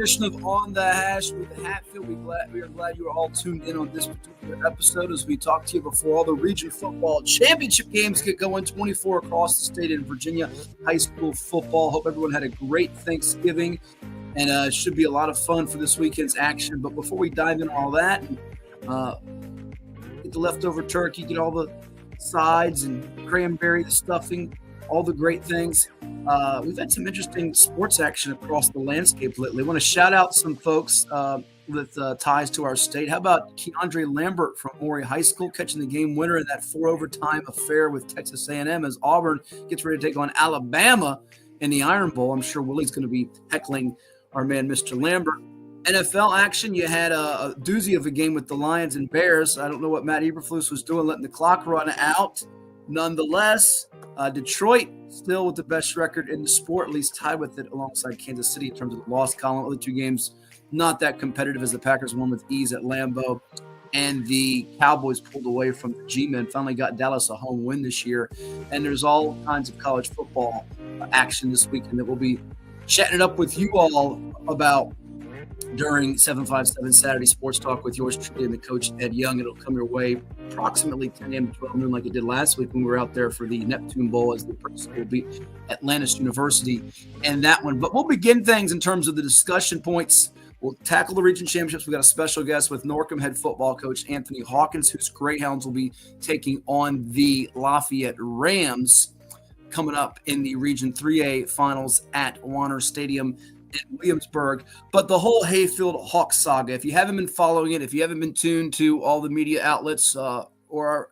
edition of On the Hash with Hatfield. We are glad you are all tuned in on this particular episode as we talk to you before all the region football championship games get going. 24 across the state in Virginia high school football. Hope everyone had a great Thanksgiving, and it should be a lot of fun for this weekend's action. But before we dive into all that, get the leftover turkey, get all the sides and cranberry, the stuffing, all the great things. We've had some interesting sports action across the landscape lately. I want to shout out some folks with ties to our state. How about Keandre Lambert from Maury High School catching the game winner in that 4-overtime affair with Texas A&M as Auburn gets ready to take on Alabama in the Iron Bowl. I'm sure Willie's going to be heckling our man, Mr. Lambert. NFL action, you had a doozy of a game with the Lions and Bears. I don't know what Matt Eberflus was doing, letting the clock run out. Nonetheless, Detroit still with the best record in the sport, at least tied with it alongside Kansas City in terms of the loss column. Other two games not that competitive as the Packers won with ease at Lambeau, and the Cowboys pulled away from the G-Men, finally got Dallas a home win this year. And there's all kinds of college football action this weekend that we'll be chatting it up with you all about during 757 Saturday Sports Talk with yours truly and the coach, Ed Young. It'll come your way approximately 10 a.m. to 12 noon like it did last week when we were out there for the Neptune Bowl as the principal beat Atlantis University and that one. But we'll begin things in terms of the discussion points. We'll tackle the region championships. We got a special guest with Norcom head football coach Anthony Hawkins, whose Greyhounds will be taking on the Lafayette Rams coming up in the Region 3A finals at Warner Stadium in Williamsburg. But the whole Hayfield Hawk saga, if you haven't been following it, if you haven't been tuned to all the media outlets or our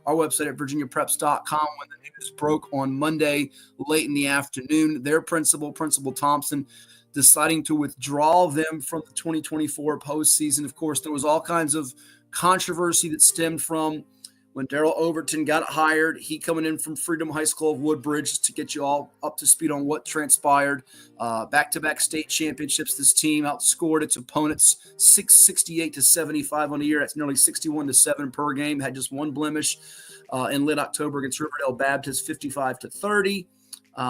website at virginiapreps.com, when the news broke on Monday late in the afternoon, their principal Thompson, deciding to withdraw them from the 2024 postseason. Of course, there was all kinds of controversy that stemmed from when Daryl Overton got hired, he coming in from Freedom High School of Woodbridge, to get you all up to speed on what transpired. Back-to-back state championships. This team outscored its opponents 668-75 on the year. That's nearly 61-7 per game. Had just one blemish in late October against Riverdale Baptist, 55-30.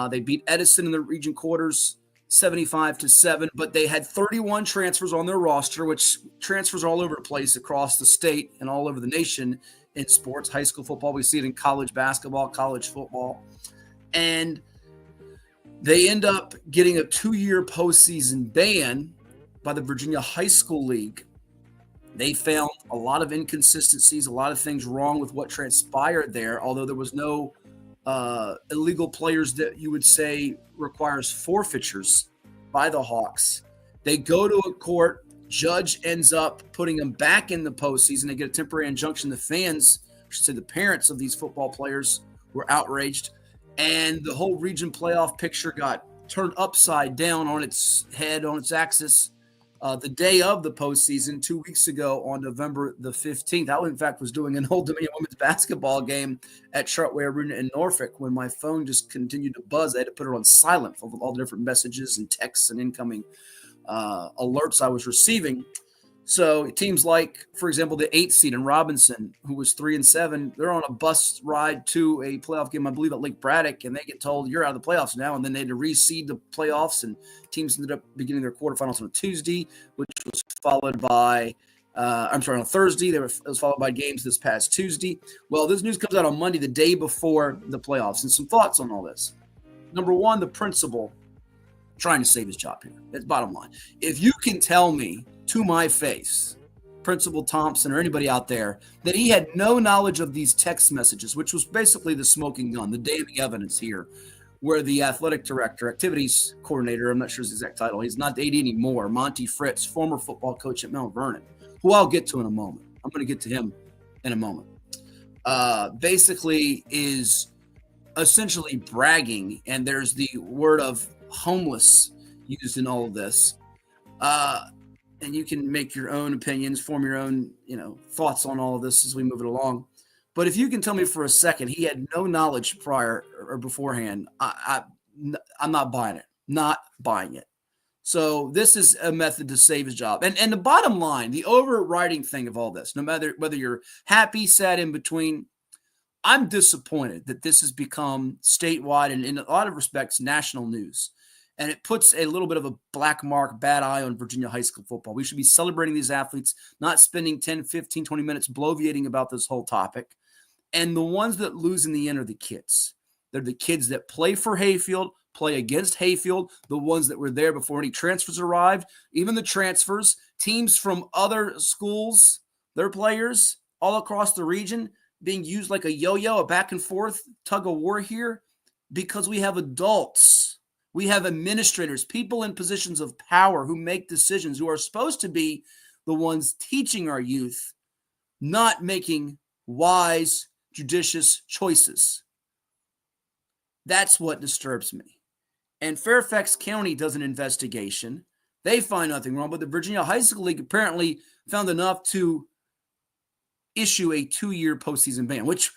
They beat Edison in the region quarters, 75-7, but they had 31 transfers on their roster, which transfers all over the place across the state and all over the nation in sports, high school football. We see it in college basketball, college football. And they end up getting a 2-year postseason ban by the Virginia High School League. They found a lot of inconsistencies, a lot of things wrong with what transpired there, although there was no illegal players that you would say requires forfeitures by the Hawks. They go to a court. Judge ends up putting them back in the postseason. They get a temporary injunction. The fans, I should say the parents of these football players, were outraged. And the whole region playoff picture got turned upside down on its head, on its axis, the day of the postseason 2 weeks ago on November the 15th. I, in fact, was doing an Old Dominion women's basketball game at Chartway Arena in Norfolk when my phone just continued to buzz. I had to put it on silent for all the different messages and texts and incoming alerts I was receiving. So teams like, for example, the 8th seed in Robinson, who was 3-7, they're on a bus ride to a playoff game, I believe, at Lake Braddock, and they get told you're out of the playoffs now. And then they had to reseed the playoffs, and teams ended up beginning their quarterfinals on a Tuesday, which was followed by on a Thursday. It was followed by games this past Tuesday. Well, this news comes out on Monday, the day before the playoffs, and some thoughts on all this. Number one, the principal trying to save his job here. That's bottom line. If you can tell me to my face, Principal Thompson or anybody out there, that he had no knowledge of these text messages, which was basically the smoking gun, the damning evidence here, where the athletic director, activities coordinator, I'm not sure his exact title, he's not the AD anymore, Monty Fritz, former football coach at Mount Vernon, who I'll get to in a moment. I'm going to get to him in a moment. Basically is essentially bragging, and there's the word of homeless used in all of this. And you can make your own opinions, form your own, thoughts on all of this as we move it along. But if you can tell me for a second he had no knowledge prior or beforehand, I'm not buying it. Not buying it. So this is a method to save his job. And the bottom line, the overriding thing of all this, no matter whether you're happy, sad, in between, I'm disappointed that this has become statewide and in a lot of respects national news. And it puts a little bit of a black mark, bad eye on Virginia high school football. We should be celebrating these athletes, not spending 10, 15, 20 minutes bloviating about this whole topic. And the ones that lose in the end are the kids. They're the kids that play for Hayfield, play against Hayfield, the ones that were there before any transfers arrived, even the transfers, teams from other schools, their players all across the region being used like a yo-yo, a back and forth tug of war here, because we have adults. We have administrators, people in positions of power who make decisions, who are supposed to be the ones teaching our youth, not making wise, judicious choices. That's what disturbs me. And Fairfax County does an investigation. They find nothing wrong, but the Virginia High School League apparently found enough to issue a 2-year postseason ban, which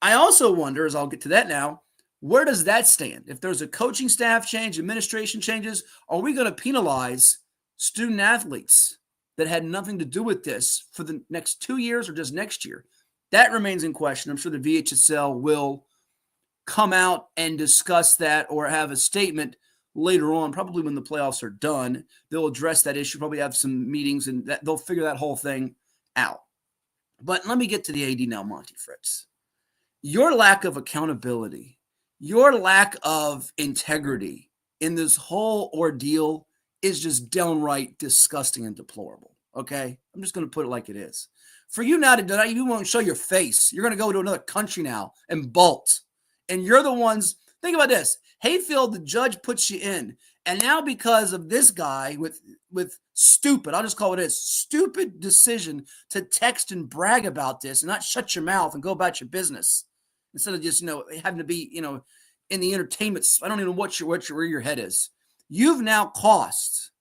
I also wonder, as I'll get to that now, where does that stand? If there's a coaching staff change, administration changes, are we going to penalize student athletes that had nothing to do with this for the next 2 years or just next year? That remains in question. I'm sure the VHSL will come out and discuss that or have a statement later on, probably when the playoffs are done. They'll address that issue, probably have some meetings, and they'll figure that whole thing out. But let me get to the AD now, Monty Fritz. Your lack of accountability, your lack of integrity in this whole ordeal is just downright disgusting and deplorable, okay? I'm just going to put it like it is. For you now to you won't show your face. You're going to go to another country now and bolt. And you're the ones, think about this. Hayfield, the judge puts you in. And now because of this guy with stupid, I'll just call it a stupid decision to text and brag about this and not shut your mouth and go about your business. Instead of just, having to be, in the entertainment, I don't even know where your head is. You have cost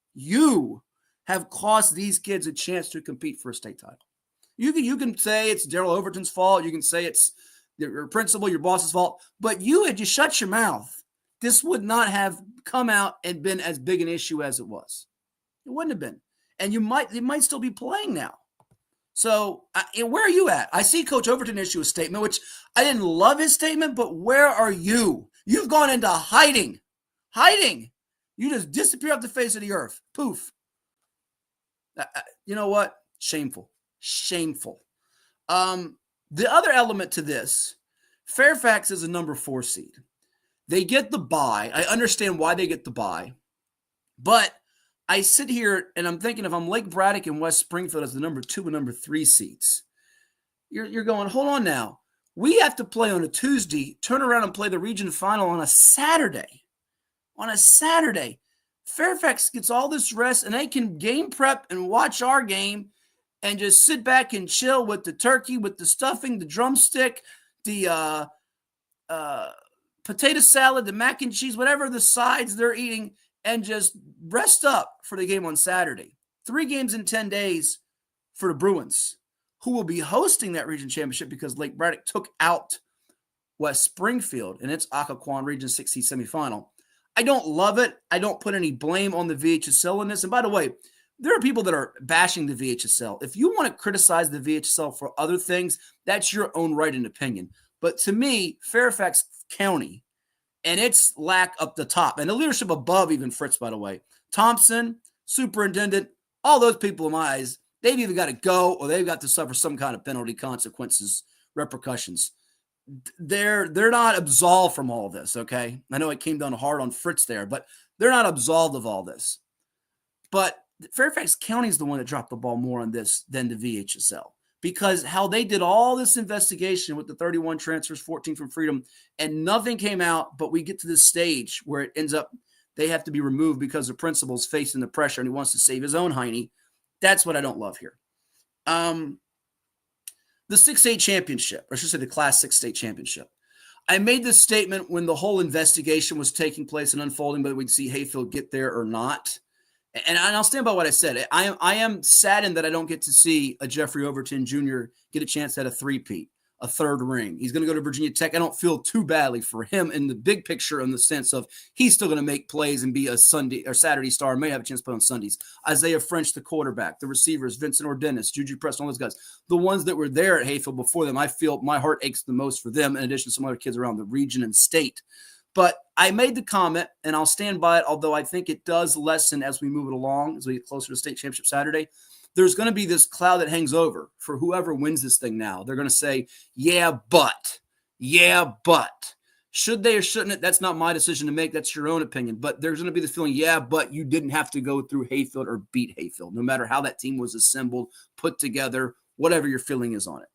these kids a chance to compete for a state title. You can say it's Daryl Overton's fault. You can say it's your principal, your boss's fault. But had you shut your mouth, this would not have come out and been as big an issue as it was. It wouldn't have been. And they might still be playing now. So where are you at? I see Coach Overton issue a statement, which I didn't love his statement, but where are you? You've gone into hiding. You just disappear off the face of the earth. Poof. You know what? Shameful. The other element to this, Fairfax is a number 4 seed. They get the bye. I understand why they get the bye, but I sit here and I'm thinking if I'm Lake Braddock and West Springfield as the number 2 and number 3 seeds, you're going, hold on now. We have to play on a Tuesday, turn around and play the region final on a Saturday. Fairfax gets all this rest and they can game prep and watch our game and just sit back and chill with the turkey, with the stuffing, the drumstick, the potato salad, the mac and cheese, whatever the sides they're eating, and just rest up for the game on Saturday. 3 games in 10 days for the Bruins, who will be hosting that region championship because Lake Braddock took out West Springfield in its Occoquan Region 6C semifinal. I don't love it. I don't put any blame on the VHSL in this. And by the way, there are people that are bashing the VHSL. If you want to criticize the VHSL for other things, that's your own right and opinion. But to me, Fairfax County and its lack up the top, and the leadership above even Fritz, by the way, Thompson, superintendent, all those people in my eyes, they've either got to go or they've got to suffer some kind of penalty, consequences, repercussions. They're not absolved from all this, okay? I know it came down hard on Fritz there, but they're not absolved of all this. But Fairfax County is the one that dropped the ball more on this than the VHSL, because how they did all this investigation with the 31 transfers, 14 from Freedom, and nothing came out, but we get to this stage where it ends up they have to be removed because the principal's facing the pressure and he wants to save his own hiney. That's what I don't love here. The 6A championship, or I should say the Class 6 state championship. I made this statement when the whole investigation was taking place and unfolding, whether we'd see Hayfield get there or not. And I'll stand by what I said. I am saddened that I don't get to see a Jeffrey Overton Jr. get a chance at a three-peat, a third ring. He's going to go to Virginia Tech. I don't feel too badly for him in the big picture, in the sense of he's still going to make plays and be a Sunday or Saturday star, may have a chance to play on Sundays. Isaiah French, the quarterback, the receivers, Vincent Ordenis, Juju Preston, all those guys. The ones that were there at Hayfield before them, I feel my heart aches the most for them, in addition to some other kids around the region and state. But I made the comment, and I'll stand by it, although I think it does lessen as we move it along, as we get closer to state championship Saturday. There's going to be this cloud that hangs over for whoever wins this thing now. They're going to say, yeah, but. Should they or shouldn't it? That's not my decision to make. That's your own opinion. But there's going to be this feeling, yeah, but you didn't have to go through Hayfield or beat Hayfield, no matter how that team was assembled, put together, whatever your feeling is on it.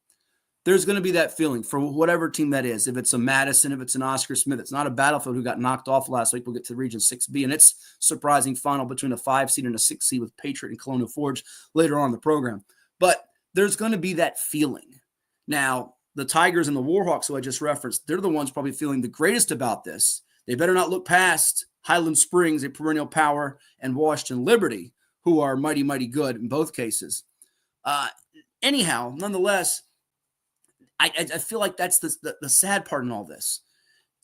There's going to be that feeling for whatever team that is. If it's a Madison, if it's an Oscar Smith, it's not a Battlefield who got knocked off last week. We'll get to Region 6B, and its surprising final between a 5 seed and a 6 seed with Patriot and Colonial Forge later on in the program. But there's going to be that feeling. Now, the Tigers and the Warhawks, who I just referenced, they're the ones probably feeling the greatest about this. They better not look past Highland Springs, a perennial power, and Washington Liberty, who are mighty, mighty good in both cases. Anyhow, nonetheless, I feel like that's the sad part in all this.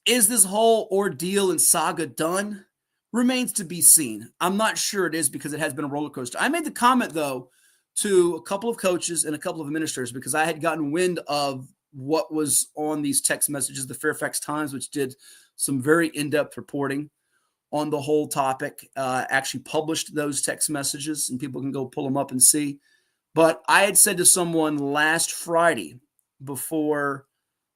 Is this whole ordeal and saga done? Remains to be seen. I'm not sure it is because it has been a roller coaster. I made the comment, though, to a couple of coaches and a couple of administrators because I had gotten wind of what was on these text messages. The Fairfax Times, which did some very in-depth reporting on the whole topic, actually published those text messages, and people can go pull them up and see. But I had said to someone last Friday, before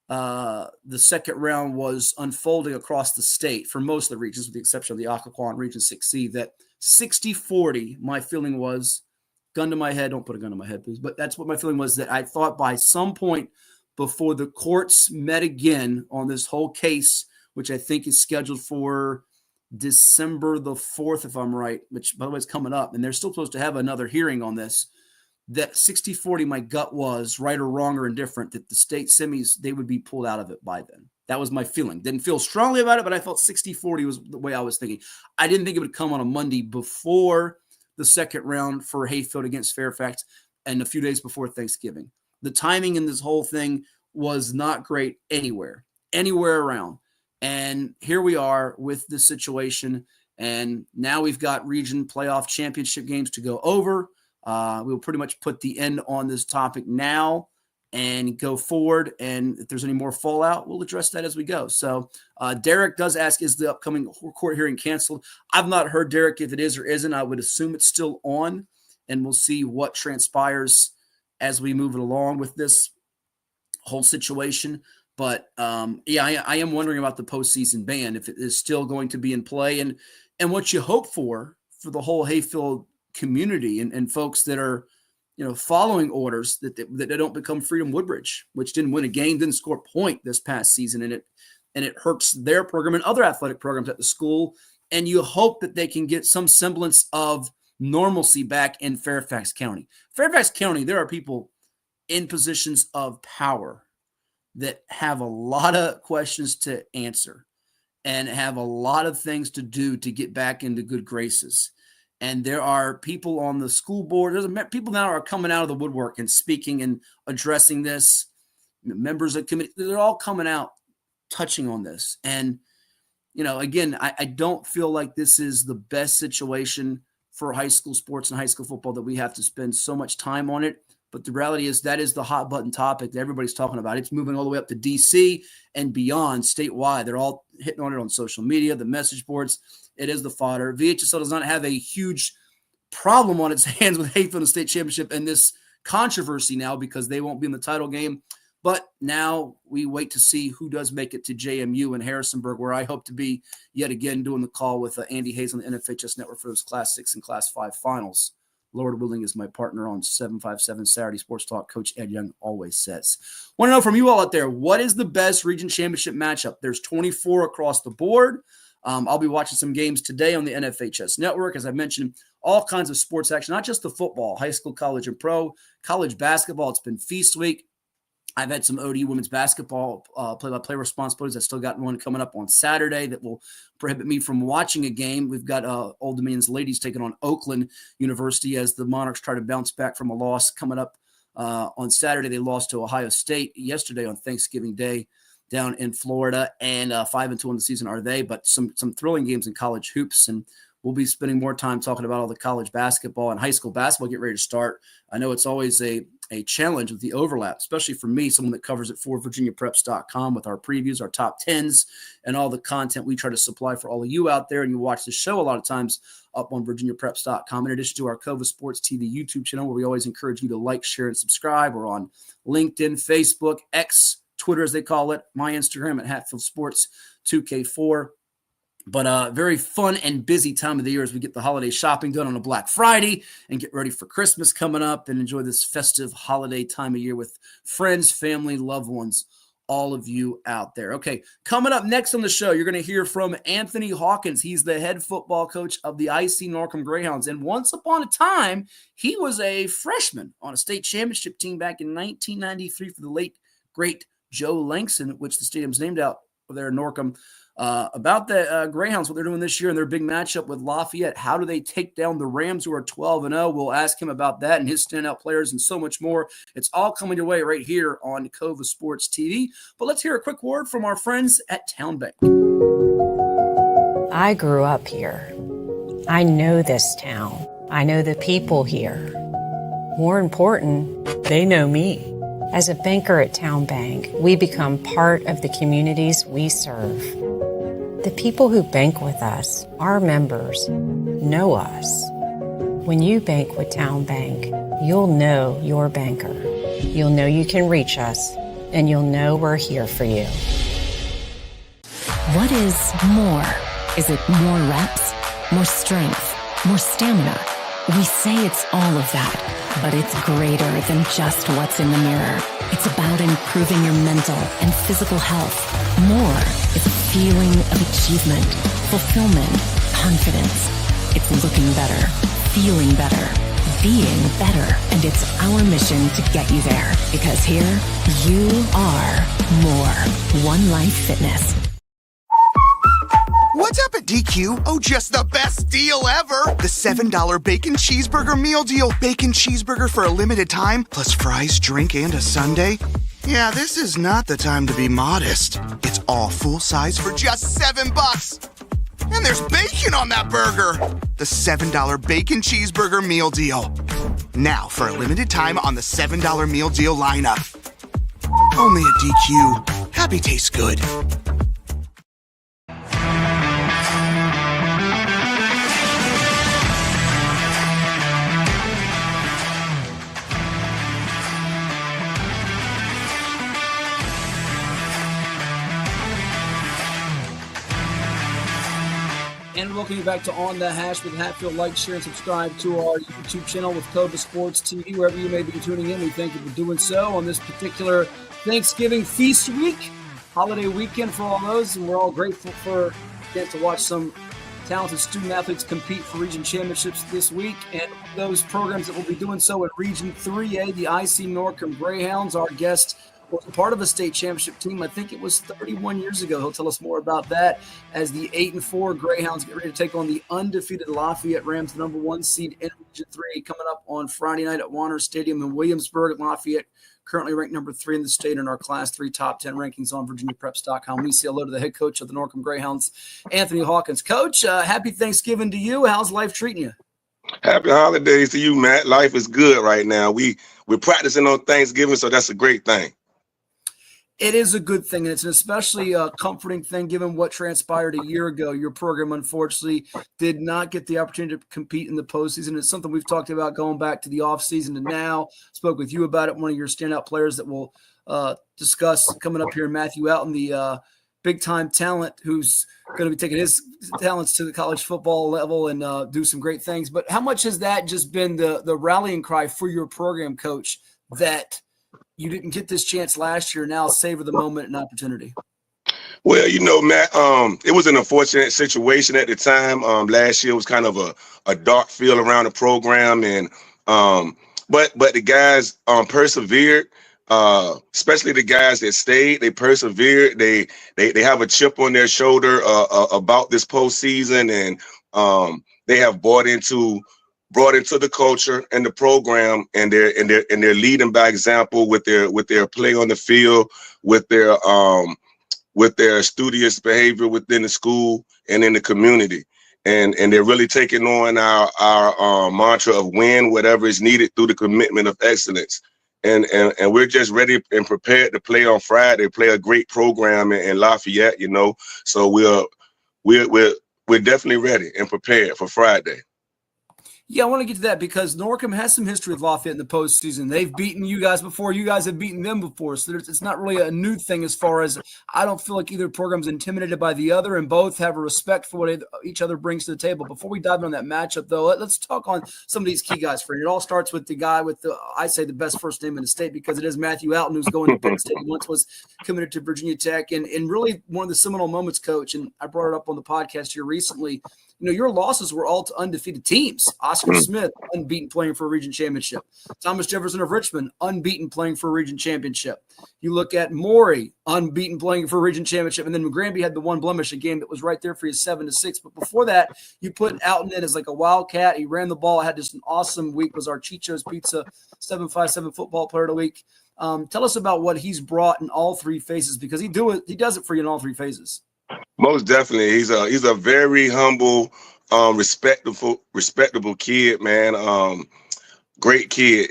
the second round was unfolding across the state for most of the regions, with the exception of the Occoquan and Region 6C, that 60-40, my feeling was, gun to my head, don't put a gun to my head, please, but that's what my feeling was, that I thought by some point before the courts met again on this whole case, which I think is scheduled for December the 4th, if I'm right, which, by the way, is coming up, and they're still supposed to have another hearing on this, that 60-40, my gut was, right or wrong or indifferent, that the state semis, they would be pulled out of it by then. That was my feeling. Didn't feel strongly about it, but I felt 60-40 was the way I was thinking. I didn't think it would come on a Monday before the second round for Hayfield against Fairfax and a few days before Thanksgiving. The timing in this whole thing was not great anywhere around. And here we are with this situation. And now we've got region playoff championship games to go over. We'll pretty much put the end on this topic now and go forward. And if there's any more fallout, we'll address that as we go. So Derek does ask, is the upcoming court hearing canceled? I've not heard, Derek, if it is or isn't. I would assume it's still on, and we'll see what transpires as we move it along with this whole situation. But I am wondering about the postseason ban, if it is still going to be in play, and what you hope for the whole Hayfield community and folks that are, following orders, that they don't become Freedom Woodbridge, which didn't win a game, didn't score a point this past season, and it hurts their program and other athletic programs at the school. And you hope that they can get some semblance of normalcy back in Fairfax County. Fairfax County, there are people in positions of power that have a lot of questions to answer and have a lot of things to do to get back into good graces. And there are people on the school board. There's people now are coming out of the woodwork and speaking and addressing this. Members of committee, they're all coming out touching on this. And, again, I don't feel like this is the best situation for high school sports and high school football, that we have to spend so much time on it. But the reality is that is the hot button topic that everybody's talking about. It's moving all the way up to DC and beyond statewide. They're all hitting on it on social media, the message boards. It is the fodder. VHSL does not have a huge problem on its hands with Hayfield and state championship and this controversy now, because they won't be in the title game. But now we wait to see who does make it to JMU in Harrisonburg, where I hope to be yet again doing the call with Andy Hayes on the NFHS Network for those Class 6 and Class 5 finals. Lord willing is my partner on 757 Saturday Sports Talk. Coach Ed Young always says. Want to know from you all out there, what is the best region championship matchup? There's 24 across the board. I'll be watching some games today on the NFHS Network. As I mentioned, all kinds of sports action, not just the football, high school, college, and pro. College basketball, it's been feast week. I've had some OD women's basketball play-by-play responsibilities. I've still got one coming up on Saturday that will prohibit me from watching a game. We've got Old Dominion's ladies taking on Oakland University as the Monarchs try to bounce back from a loss coming up on Saturday. They lost to Ohio State yesterday on Thanksgiving Day down in Florida, and 5-2 on the season are they. But some thrilling games in college hoops, and we'll be spending more time talking about all the college basketball and high school basketball get ready to start. I know it's always a a challenge with the overlap, especially for me, someone that covers it for VirginiaPreps.com with our previews, our top 10s, and all the content we try to supply for all of you out there. And you watch the show a lot of times up on VirginiaPreps.com, in addition to our Cova Sports TV YouTube channel, where we always encourage you to like, share, and subscribe. We're on LinkedIn, Facebook, X, Twitter, as they call it, my Instagram at Hatfield Sports 2K4. But very fun and busy time of the year as we get the holiday shopping done on a Black Friday and get ready for Christmas coming up and enjoy this festive holiday time of year with friends, family, loved ones, all of you out there. Okay, coming up next on the show, you're going to hear from Anthony Hawkins. He's the head football coach of the IC Norcom Greyhounds. And once upon a time, he was a freshman on a state championship team back in 1993 for the late, great Joe Langston, which the stadium's named out there in Norcom. About the Greyhounds, what they're doing this year and their big matchup with Lafayette. How do they take down the Rams, who are 12-0? We'll ask him about that and his standout players and so much more. It's all coming your way right here on Cova Sports TV. But let's hear a quick word from our friends at Town Bank. I grew up here. I know this town. I know the people here. More important, they know me. As a banker at Town Bank, we become part of the communities we serve. The people who bank with us, our members, know us. When you bank with Town Bank, you'll know your banker. You'll know you can reach us, and you'll know we're here for you. What is more? Is it more reps, more strength, more stamina? We say it's all of that, but it's greater than just what's in the mirror. It's about improving your mental and physical health. More is a feeling of achievement, fulfillment, confidence. It's looking better, feeling better, being better. And it's our mission to get you there. Because here, you are more. One Life Fitness. What's up at DQ? Oh, just the best deal ever! The $7 Bacon Cheeseburger Meal Deal. Bacon cheeseburger for a limited time, plus fries, drink, and a sundae. Yeah, this is not the time to be modest. It's all full size for just $7. And there's bacon on that burger! The $7 Bacon Cheeseburger Meal Deal. Now, for a limited time on the $7 Meal Deal lineup. Only at DQ. Happy tastes good. And welcome you back to On the Hash with Hatfield. Like, share, and subscribe to our YouTube channel with Cova Sports TV, wherever you may be tuning in. We thank you for doing so on this particular Thanksgiving feast week, holiday weekend for all those, and we're all grateful for getting to watch some talented student athletes compete for region championships this week. And those programs that will be doing so at Region 3A, the IC Norcom Greyhounds, our guest was a part of a state championship team. I think it was 31 years ago. He'll tell us more about that as the 8-4 Greyhounds get ready to take on the undefeated Lafayette Rams, the number 1 seed in Region 3, coming up on Friday night at Warner Stadium in Williamsburg. Lafayette currently ranked number 3 in the state in our Class 3 top 10 rankings on VirginiaPreps.com. We say hello to the head coach of the Norcom Greyhounds, Anthony Hawkins. Coach, happy Thanksgiving to you. How's life treating you? Happy holidays to you, Matt. Life is good right now. We're practicing on Thanksgiving, so that's a great thing. It is a good thing, and it's an especially comforting thing given what transpired a year ago. Your program, unfortunately, did not get the opportunity to compete in the postseason. It's something we've talked about going back to the offseason and now. Spoke with you about it, one of your standout players that we'll discuss coming up here, Matthew Alton, the big-time talent who's going to be taking his talents to the college football level and do some great things. But how much has that just been the rallying cry for your program, Coach, that – you didn't get this chance last year, now savor the moment and opportunity? Well, Matt, it was an unfortunate situation at the time. Last year was kind of a dark feel around the program, and but the guys persevered. Especially the guys that stayed, they persevered. They have a chip on their shoulder about this postseason, and they have brought into the culture and the program, and they're leading by example with their play on the field, with their studious behavior within the school and in the community, and they're really taking on our mantra of win whatever is needed through the commitment of excellence. and we're just ready and prepared to play on Friday. Play a great program in Lafayette, So we're definitely ready and prepared for Friday. Yeah, I want to get to that because Norcom has some history with Lafayette in the postseason. They've beaten you guys before. You guys have beaten them before. So it's not really a new thing as far as I don't feel like either program's intimidated by the other, and both have a respect for what each other brings to the table. Before we dive into that matchup, though, let's talk on some of these key guys for you. It all starts with the guy with I say the best first name in the state because it is Matthew Alton, who's going to Penn State. He once was committed to Virginia Tech. And really one of the seminal moments, Coach, and I brought it up on the podcast here recently, your losses were all to undefeated teams. Oscar Smith, unbeaten, playing for a region championship. Thomas Jefferson of Richmond, unbeaten, playing for a region championship. You look at Maury, unbeaten, playing for a region championship. And then Granby had the one blemish, a game that was right there for you 7-6. But before that, you put Alton in as like a wildcat. He ran the ball. Had just an awesome week. Was our Chicho's Pizza 757 football player of the week. Tell us about what he's brought in all three phases because he does it for you in all three phases. Most definitely. He's a very humble, respectable kid, man. Great kid.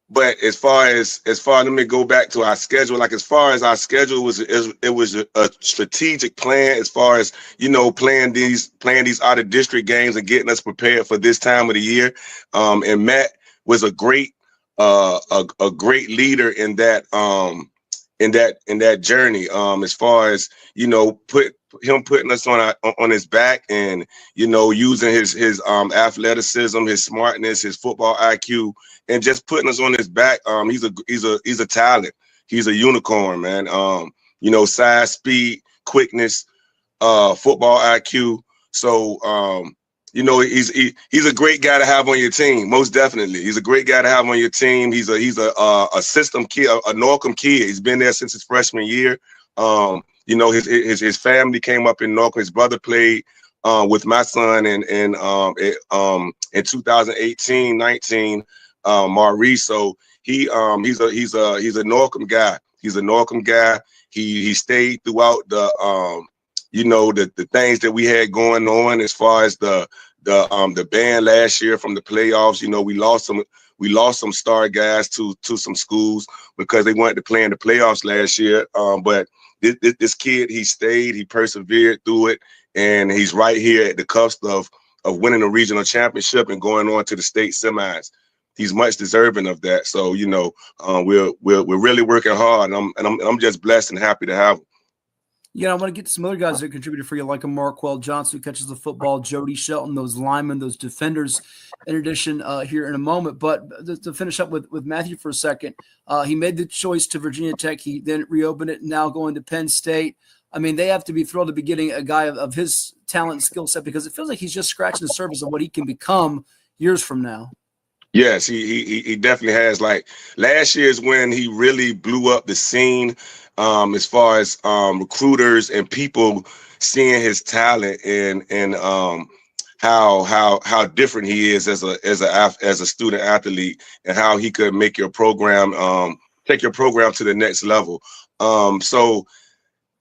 But as far let me go back to our schedule. Like as far as our schedule was a strategic plan as far as, playing these out of district games and getting us prepared for this time of the year. And Matt was a great leader in that journey, as far as putting us on his back and using his athleticism, his smartness, his football IQ, and just putting us on his back. He's a talent. He's a unicorn, man. Size, speed, quickness, football IQ. So he's a great guy to have on your team. Most definitely, he's a great guy to have on your team. He's a system kid, a Norcom kid. He's been there since his freshman year. His family came up in Norcom. His brother played with my son in 2018-19, Maurice. So he's a Norcom guy. He's a Norcom guy. He stayed throughout the things that we had going on as far as the ban last year from the playoffs. We lost some star guys to some schools because they wanted to play in the playoffs last year. But this kid, he stayed, he persevered through it, and he's right here at the cusp of winning a regional championship and going on to the state semis. He's much deserving of that. So we're really working hard, and I'm just blessed and happy to have him. I want to get to some other guys that contributed for you, like a Marquell Johnson who catches the football, Jody Shelton, those linemen, those defenders, in addition here in a moment. But to finish up with Matthew for a second, he made the choice to Virginia Tech. He then reopened it, now going to Penn State. I mean, they have to be thrilled to be getting a guy of his talent and skill set because it feels like he's just scratching the surface of what he can become years from now. Yes, he definitely has. Like last year is when he really blew up the scene. As far as recruiters and people seeing his talent and how different he is as a student athlete and how he could make your program take your program to the next level.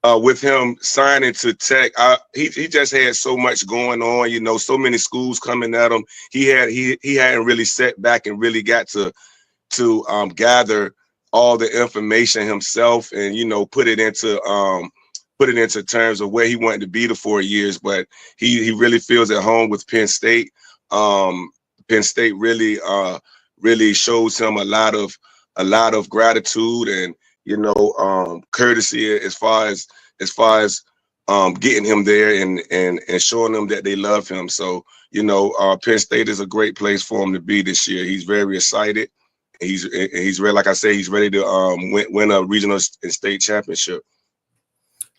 With him signing to Tech, he just had so much going on. So many schools coming at him. He hadn't really sat back and really got to gather all the information himself and put it into terms of where he wanted to be the 4 years. But he really feels at home with Penn State. Penn State really shows him a lot of gratitude and courtesy as far as getting him there and showing them that they love him. So Penn State is a great place for him to be this year. He's very excited. He's ready, like I said, he's ready to win a regional and state championship.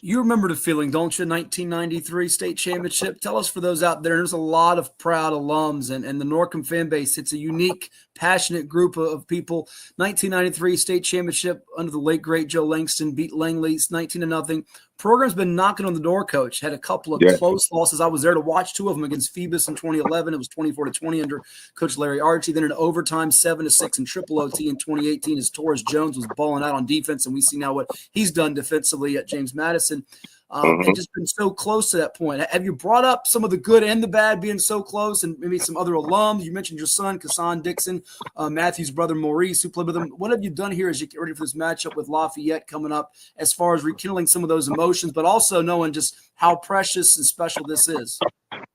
You remember the feeling, don't you? 1993 state championship. Tell us, for those out there, there's a lot of proud alums and the Norcom fan base. It's a unique, passionate group of people. 1993 state championship under the late, great Joe Langston, beat Langley 19-0. Program's been knocking on the door, Coach. Had a couple of close losses. I was there to watch two of them against Phoebus in 2011. It was 24-20 under Coach Larry Archie. Then in overtime, 7-6 in triple OT in 2018 as Torres Jones was balling out on defense, and we see now what he's done defensively at James Madison. and just been so close to that point. Have you brought up some of the good and the bad being so close, and maybe some other alums? You mentioned your son, Kassan Dixon, Matthew's brother, Maurice, who played with him. What have you done here as you get ready for this matchup with Lafayette coming up, as far as rekindling some of those emotions, but also knowing just how precious and special this is?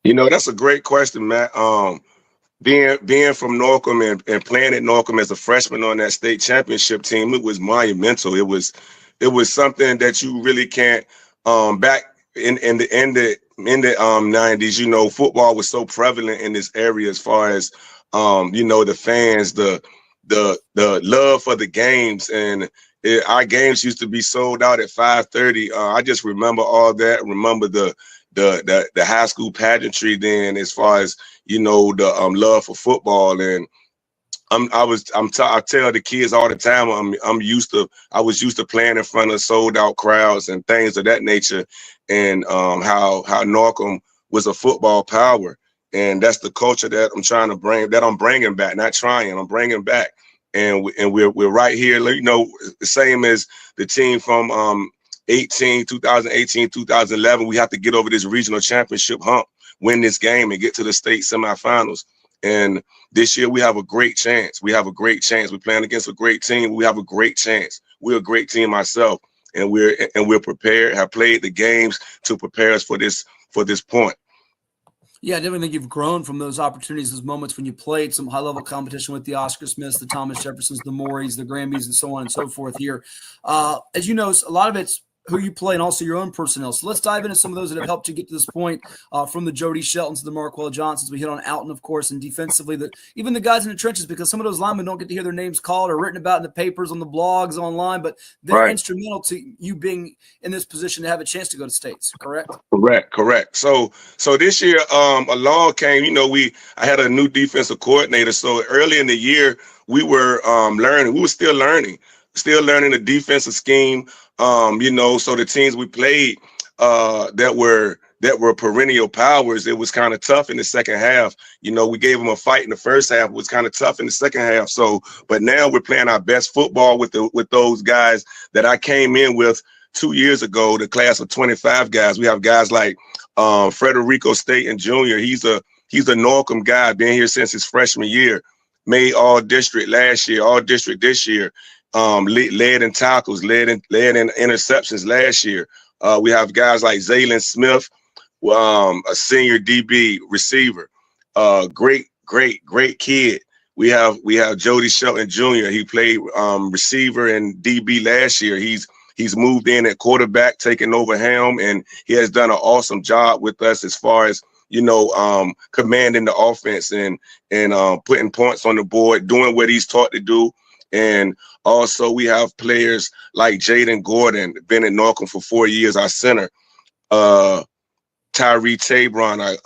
That's a great question, Matt. Being from Norcom and playing at Norcom as a freshman on that state championship team, it was monumental. It was something that you really can't. Back in the 90s, football was so prevalent in this area as far as the fans, the love for the games, and our games used to be sold out at 5:30. I just remember all that. Remember the high school pageantry then, as far as the love for football. And I tell the kids all the time, I was used to playing in front of sold out crowds and things of that nature, and how Norcom was a football power, and that's the culture that I'm bringing back. I'm bringing back, and we're right here. The same as the team from 2018, 2011. We have to get over this regional championship hump, win this game, and get to the state semifinals. And this year we have a great chance. We're playing against a great team. We have a great chance. We're a great team myself, and we're prepared. Have played the games to prepare us for this point. Yeah, I definitely think you've grown from those opportunities, those moments when you played some high-level competition with the Oscar Smiths, the Thomas Jeffersons, the Morys, the Grammys, and so on and so forth here. As you know, a lot of it's who you play and also your own personnel. So let's dive into some of those that have helped you get to this point, from the Jody Sheltons to the Marquell Johnsons. We hit on Alton, of course, and defensively, even the guys in the trenches, because some of those linemen don't get to hear their names called or written about in the papers, on the blogs, online, but they're instrumental to you being in this position to have a chance to go to states, correct? Correct. So this year, along came, I had a new defensive coordinator. So early in the year, we were learning. We were still learning the defensive scheme. So the teams we played that were perennial powers, it was kind of tough in the second half. We gave them a fight in the first half. It was kind of tough in the second half. So, but now we're playing our best football with those guys that I came in with 2 years ago, the class of 25 guys. We have guys like Frederico Staten Jr. He's a Norcom guy, been here since his freshman year, made all district last year, all district this year. Led in tackles, led in interceptions last year. We have guys like Zaylen Smith, a senior DB receiver, great kid. We have Jody Shelton Jr. He played receiver and DB last year. He's moved in at quarterback, taking over helm, and he has done an awesome job with us as far as commanding the offense and putting points on the board, doing what he's taught to do. And also we have players like Jaden Gordon, been at Norcom for 4 years, our center. Tyree Tabron,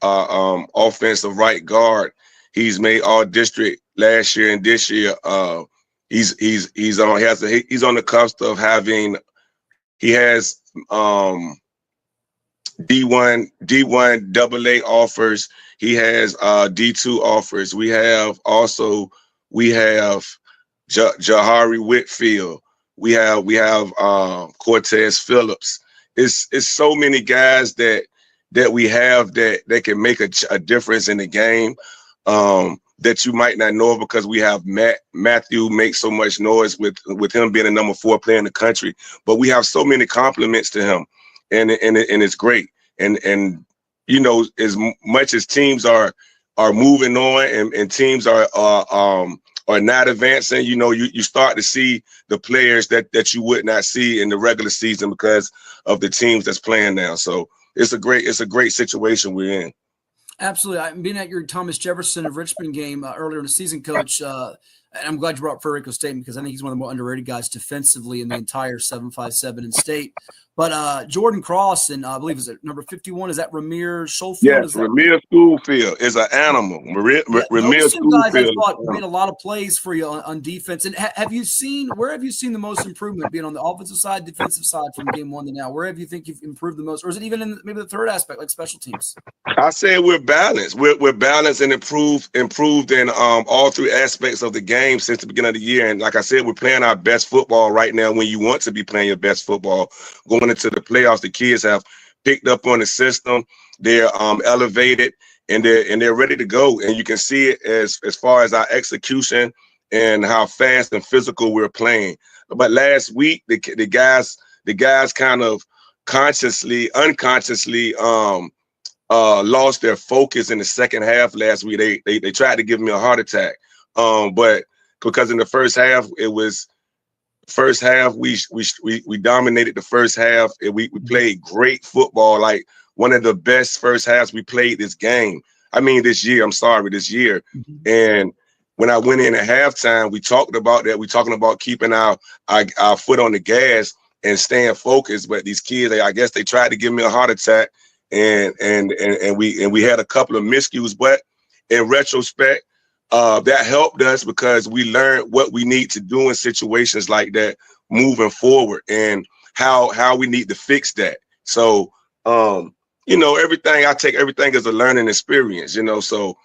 our offensive right guard. He's made all district last year and this year. He's on the cusp of having. He has D1 AA offers. He has D2 offers. We have Jahari Whitfield. We have Cortez Phillips. It's so many guys that we have that can make a difference in the game, that you might not know, because we have Matthew makes so much noise with him being a number 4 player in the country. But we have so many compliments to him, and it's great. And as much as teams are moving on and teams are not advancing, you start to see the players that you would not see in the regular season because of the teams that's playing now. So it's a great situation we're in. Absolutely. I've been at your Thomas Jefferson of Richmond game earlier in the season, Coach. And I'm glad you brought Federico Staten, because I think he's one of the more underrated guys defensively in the entire 757 in state. But Jordan Cross, and I believe, is it number 51? Is that Ramir Schofield? Yes, Ramir Schofield is an animal. Ramir Schofield made a lot of plays for you on defense. And where have you seen the most improvement, being on the offensive side, defensive side, from game 1 to now? Where have you think you've improved the most? Or is it even in maybe the third aspect, like special teams? I say we're balanced. We're balanced and improved in all 3 aspects of the game. game since the beginning of the year. And like I said, we're playing our best football right now when you want to be playing your best football. Going into the playoffs, the kids have picked up on the system. They're elevated, and they're ready to go. And you can see it as far as our execution and how fast and physical we're playing. But last week, the guys kind of unconsciously lost their focus in the second half last week. They tried to give me a heart attack. But because in the first half, we dominated the first half, and we played great football, like one of the best first halves we played this year. This year. Mm-hmm. And when I went in at halftime, we talked about that. We're talking about keeping our foot on the gas and staying focused. But these kids, I guess they tried to give me a heart attack, and we had a couple of miscues. But in retrospect, that helped us because we learned what we need to do in situations like that moving forward, and how we need to fix that. So, I take everything as a learning experience, So,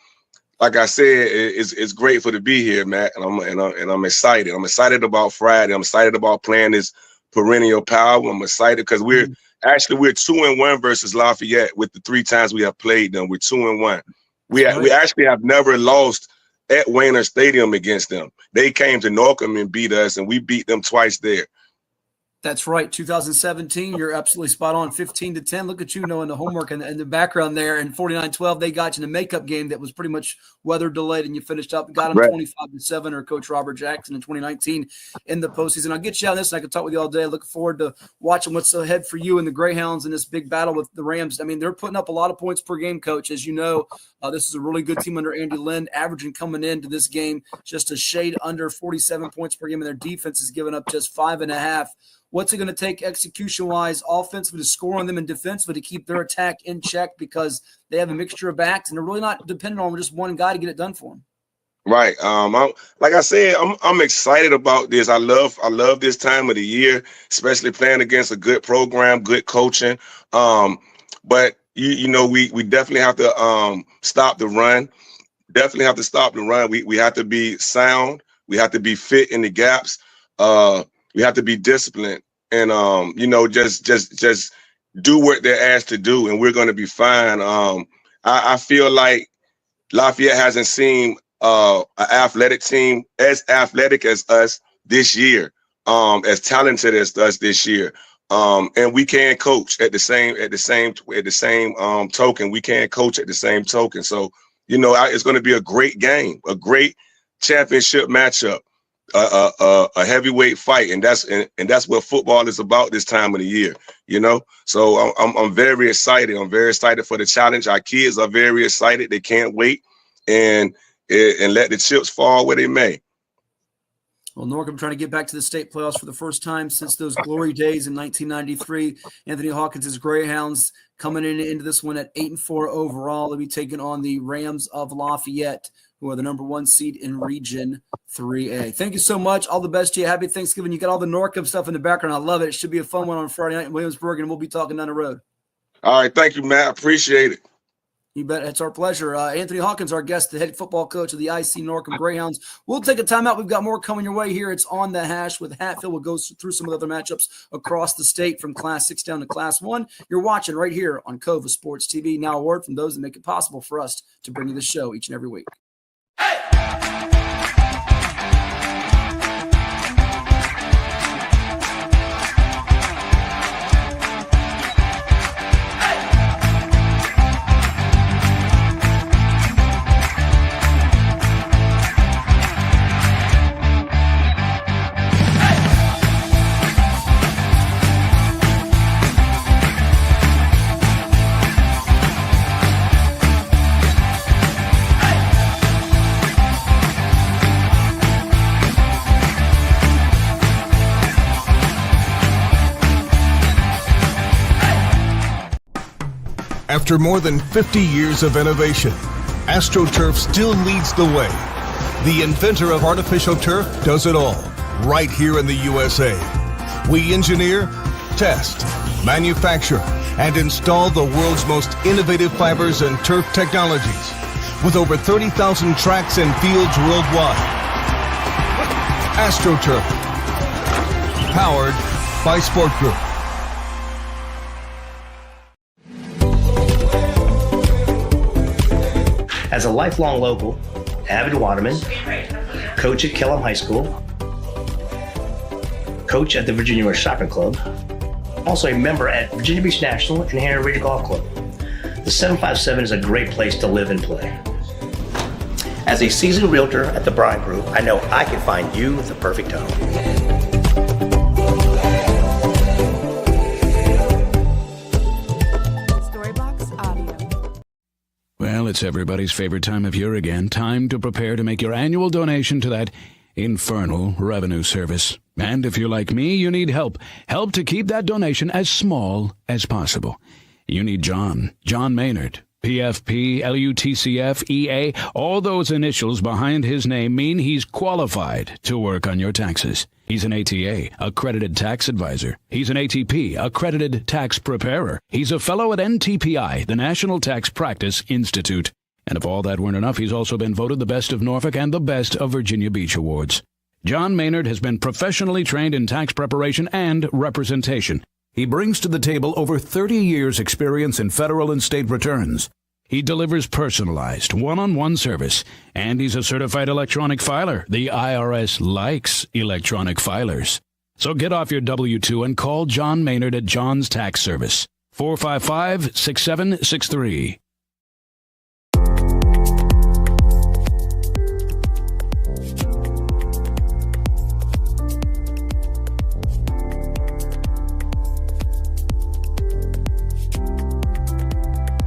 like I said, it's grateful to be here, Matt, and I'm excited. I'm excited about Friday. I'm excited about playing this perennial power. I'm excited because we're 2-1 versus Lafayette with the 3 times we have played them. We're 2-1. We actually have never lost at Wayner Stadium against them. They came to Norcom and beat us, and we beat them twice there. That's right. 2017, you're absolutely spot on. 15-10. Look at you knowing the homework and the background there. And 49-12, they got you in a makeup game that was pretty much weather delayed, and you finished up. Got them 25-7, or Coach Robert Jackson in 2019 in the postseason. I'll get you on this, and I can talk with you all day. Look forward to watching what's ahead for you and the Greyhounds in this big battle with the Rams. I mean, they're putting up a lot of points per game, Coach. As you know, this is a really good team under Andy Lynn, averaging coming into this game just a shade under 47 points per game, and their defense is giving up just 5.5. What's it going to take execution-wise, offensively, to score on them, and defensively to keep their attack in check, because they have a mixture of backs and they're really not dependent on just one guy to get it done for them? Right. Like I said, I'm excited about this. I love this time of the year, especially playing against a good program, good coaching. But we definitely have to stop the run. Definitely have to stop the run. We have to be sound. We have to be fit in the gaps. We have to be disciplined, and just do what they're asked to do, and we're going to be fine. I feel like Lafayette hasn't seen an athletic team as athletic as us this year, as talented as us this year, and we can coach at the same token. We can coach at the same token. So it's going to be a great game, a great championship matchup. A heavyweight fight, and that's what football is about this time of the year, So I'm very excited. I'm very excited for the challenge. Our kids are very excited. They can't wait, and let the chips fall where they may. Well, Norcom trying to get back to the state playoffs for the first time since those glory days in 1993. Anthony Hawkins' Greyhounds coming into this one at 8-4 overall. They'll be taking on the Rams of Lafayette, who are the number 1 seed in Region 3A. Thank you so much. All the best to you. Happy Thanksgiving. You got all the Norcom stuff in the background. I love it. It should be a fun one on Friday night in Williamsburg, and we'll be talking down the road. All right. Thank you, Matt. I appreciate it. You bet. It's our pleasure. Anthony Hawkins, our guest, the head football coach of the IC Norcom Greyhounds. We'll take a timeout. We've got more coming your way here. It's On the Hash with Hatfield. We'll go through some of the other matchups across the state from Class 6 down to Class 1. You're watching right here on Cova Sports TV. Now a word from those that make it possible for us to bring you the show each and every week. After more than 50 years of innovation, AstroTurf still leads the way. The inventor of artificial turf does it all, right here in the USA. We engineer, test, manufacture, and install the world's most innovative fibers and turf technologies, with over 30,000 tracks and fields worldwide. AstroTurf, powered by Sport Group. As a lifelong local, avid waterman, coach at Kellam High School, coach at the Virginia West Soccer Club, also a member at Virginia Beach National and Hanover Ridge Golf Club. The 757 is a great place to live and play. As a seasoned realtor at the Bryan Group, I know I can find you the perfect home. Well, it's everybody's favorite time of year again. Time to prepare to make your annual donation to that infernal revenue service. And if you're like me, you need help. Help to keep that donation as small as possible. You need John Maynard. PFP, LUTCF, EA, all those initials behind his name mean he's qualified to work on your taxes. He's an ATA, accredited tax advisor. He's an ATP, accredited tax preparer. He's a fellow at NTPI, the National Tax Practice Institute. And if all that weren't enough, he's also been voted the best of Norfolk and the best of Virginia Beach awards. John Maynard has been professionally trained in tax preparation and representation. He brings to the table over 30 years' experience in federal and state returns. He delivers personalized, one-on-one service, and he's a certified electronic filer. The IRS likes electronic filers. So get off your W-2 and call John Maynard at John's Tax Service, 455-6763.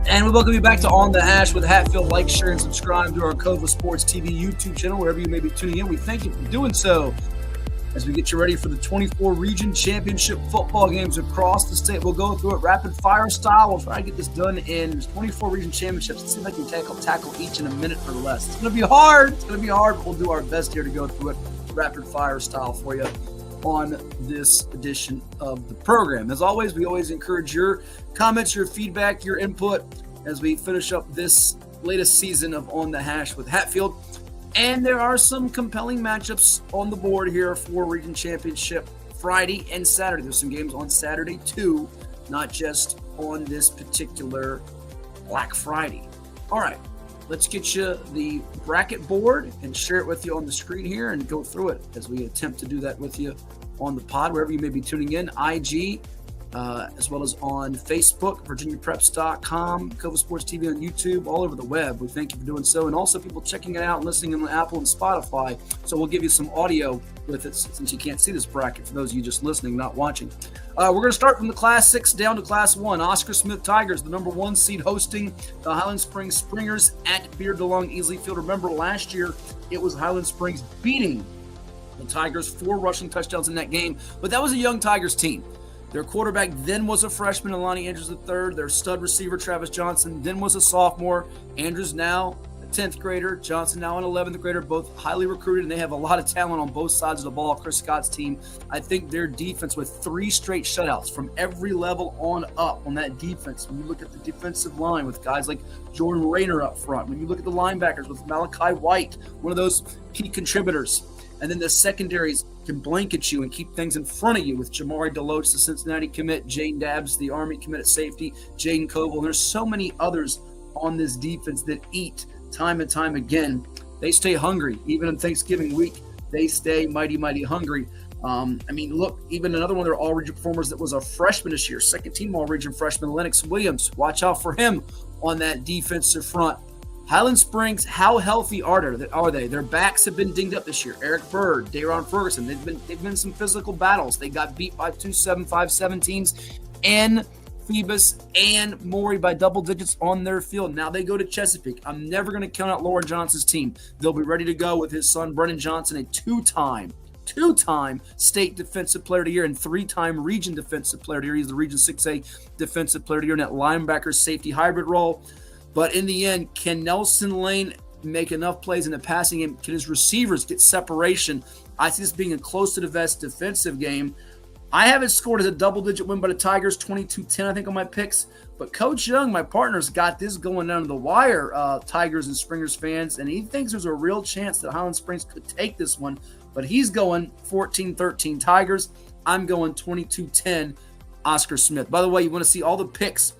And we welcome you back to On the Hash with Hatfield. Like, share, and subscribe to our Cova Sports TV YouTube channel, wherever you may be tuning in. We thank you for doing so. As we get you ready for the 24 region championship football games across the state, we'll go through it rapid fire style. We'll try to get this done in. There's 24 region championships. Let's see if I can tackle each in a minute or less. It's going to be hard. But we'll do our best here to go through it rapid fire style for you on this edition of the program. As always, we always encourage your comments, your feedback, your input as we finish up this latest season of On the Hash with Hatfield. And there are some compelling matchups on the board here for Region Championship Friday and Saturday. There's some games on Saturday too, not just on this particular Black Friday. All right, let's get you the bracket board and share it with you on the screen here and go through it as we attempt to do that with you on the pod, wherever you may be tuning in, IG, as well as on Facebook, VirginiaPreps.com, Cova Sports TV on YouTube, all over the web. We thank you for doing so. And also people checking it out and listening on Apple and Spotify. So we'll give you some audio with it since you can't see this bracket for those of you just listening, not watching. We're going to start from the Class 6 down to Class 1. Oscar Smith Tigers, the number 1 seed, hosting the Highland Springs Springers at Beard DeLong Easley Field. Remember, last year it was Highland Springs beating the Tigers, 4 rushing touchdowns in that game. But that was a young Tigers team. Their quarterback then was a freshman, Alani Andrews III. Their stud receiver, Travis Johnson, then was a sophomore. Andrews now a 10th grader. Johnson now an 11th grader, both highly recruited, and they have a lot of talent on both sides of the ball. Chris Scott's team, I think their defense with 3 straight shutouts from every level on up on that defense. When you look at the defensive line with guys like Jordan Rayner up front, when you look at the linebackers with Malachi White, one of those key contributors, and then the secondaries can blanket you and keep things in front of you with Jamari Deloach, the Cincinnati commit, Jane Dabbs, the Army commit at safety, Jaden Coble. There's so many others on this defense that eat time and time again. They stay hungry. Even in Thanksgiving week, they stay mighty, mighty hungry. Look, even another one of their all-region performers that was a freshman this year, second-team all-region freshman, Lennox Williams. Watch out for him on that defensive front. Highland Springs, how healthy are they? Their backs have been dinged up this year. Eric Bird, Dayron Ferguson, they've been in some physical battles. They got beat by 2 7-5-7 teams, and Phoebus and Maury by double digits on their field. Now they go to Chesapeake. I'm never going to count out Lauren Johnson's team. They'll be ready to go with his son, Brennan Johnson, a two-time state defensive player of the year and 3-time region defensive player of the year. He's the Region 6A defensive player of the year in that linebacker safety hybrid role. But in the end, can Nelson Lane make enough plays in the passing game? Can his receivers get separation? I see this being a close to the vest defensive game. I have it scored as a double-digit win by the Tigers, 22-10, I think, on my picks. But Coach Young, my partner's got this going down to the wire, Tigers and Springers fans, and he thinks there's a real chance that Highland Springs could take this one. But he's going 14-13 Tigers. I'm going 22-10 Oscar Smith. By the way, you want to see all the picks.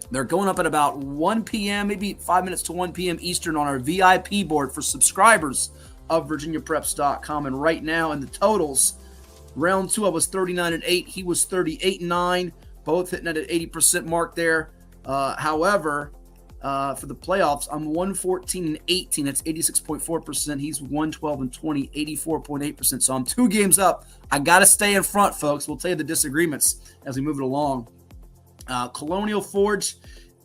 They're going up at about 1 p.m., maybe 5 minutes to 1 p.m. Eastern on our VIP board for subscribers of VirginiaPreps.com. And right now in the totals, round 2, I was 39-8. He was 38-9. Both hitting at an 80% mark there. However, for the playoffs, I'm 114-18. That's 86.4%. He's 112-20, 84.8%. So I'm 2 games up. I got to stay in front, folks. We'll tell you the disagreements as we move it along. Colonial Forge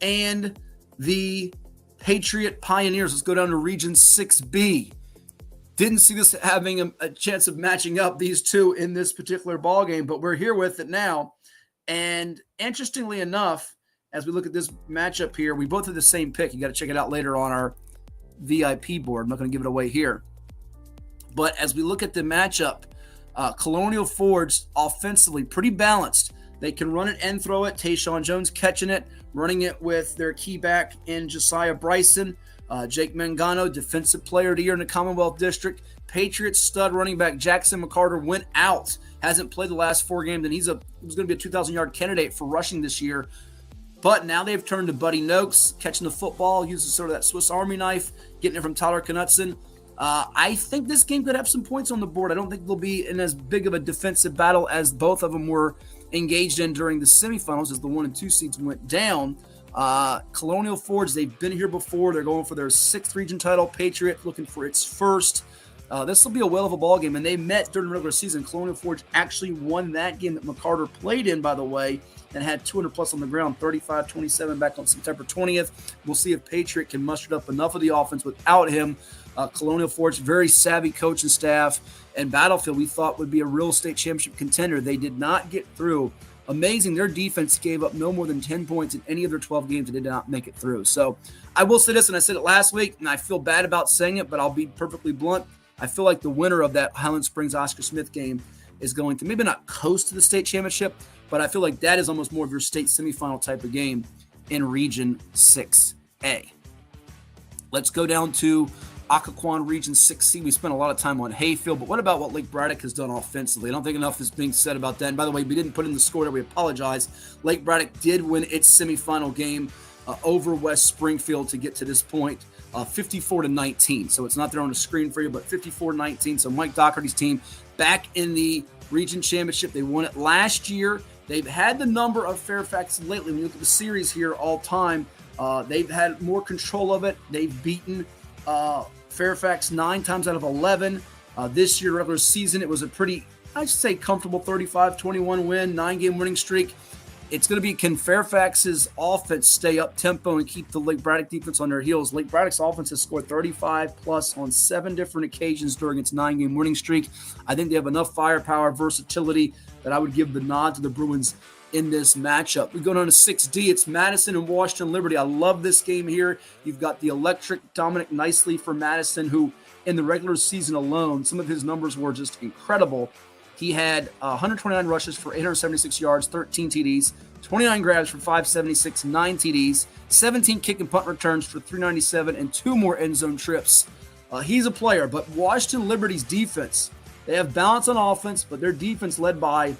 and the Patriot Pioneers. Let's go down to Region 6B. Didn't see this having a chance of matching up, these two, in this particular ball game, but we're here with it now. And interestingly enough, as we look at this matchup here, we both have the same pick. You got to check it out later on our VIP board. I'm not going to give it away here. But as we look at the matchup, Colonial Forge offensively pretty balanced. They can run it and throw it. Tayshawn Jones catching it, running it with their key back in Josiah Bryson. Jake Mangano, Defensive Player of the Year in the Commonwealth District. Patriots stud running back Jackson McCarter went out. Hasn't played the last 4 games, and he was going to be a 2,000-yard candidate for rushing this year. But now they've turned to Buddy Noakes, catching the football, using sort of that Swiss Army knife, getting it from Tyler Knutson. I think this game could have some points on the board. I don't think they'll be in as big of a defensive battle as both of them were engaged in during the semifinals as the 1 and 2 seeds went down. Colonial Forge, they've been here before. They're going for their 6th region title. Patriot looking for its first. This will be a whale of a ball game, and they met during the regular season. Colonial Forge actually won that game that McCarter played in, by the way, and had 200-plus on the ground, 35-27 back on September 20th. We'll see if Patriot can muster up enough of the offense without him. Colonial Forge, very savvy coaching staff, and Battlefield we thought would be a real state championship contender. They did not get through. Amazing. Their defense gave up no more than 10 points in any of their 12 games and did not make it through. So I will say this, and I said it last week, and I feel bad about saying it, but I'll be perfectly blunt. I feel like the winner of that Highland Springs Oscar Smith game is going to maybe not coast to the state championship, but I feel like that is almost more of your state semifinal type of game in Region 6A. Let's go down to Occoquan Region 6C. We spent a lot of time on Hayfield, but what about what Lake Braddock has done offensively? I don't think enough is being said about that. And by the way, we didn't put in the score there. We apologize. Lake Braddock did win its semifinal game over West Springfield to get to this point, 54-19. So it's not there on the screen for you, but 54-19. So Mike Doherty's team back in the region championship. They won it last year. They've had the number of Fairfax lately. When you look at the series here all time, they've had more control of it. They've beaten Fairfax 9 times out of 11. This year, regular season, it was a pretty, I'd say, comfortable 35-21 win, 9-game winning streak. It's going to be, can Fairfax's offense stay up tempo and keep the Lake Braddock defense on their heels? Lake Braddock's offense has scored 35-plus on 7 different occasions during its 9-game winning streak. I think they have enough firepower, versatility, that I would give the nod to the Bruins in this matchup. We go down to 6D. It's Madison and Washington Liberty. I love this game here. You've got the electric Dominic Nicely for Madison, who in the regular season alone, some of his numbers were just incredible. He had 129 rushes for 876 yards, 13 TDs, 29 grabs for 576, 9 TDs, 17 kick and punt returns for 397, and 2 more end zone trips. He's a player, but Washington Liberty's defense, they have balance on offense, but their defense led by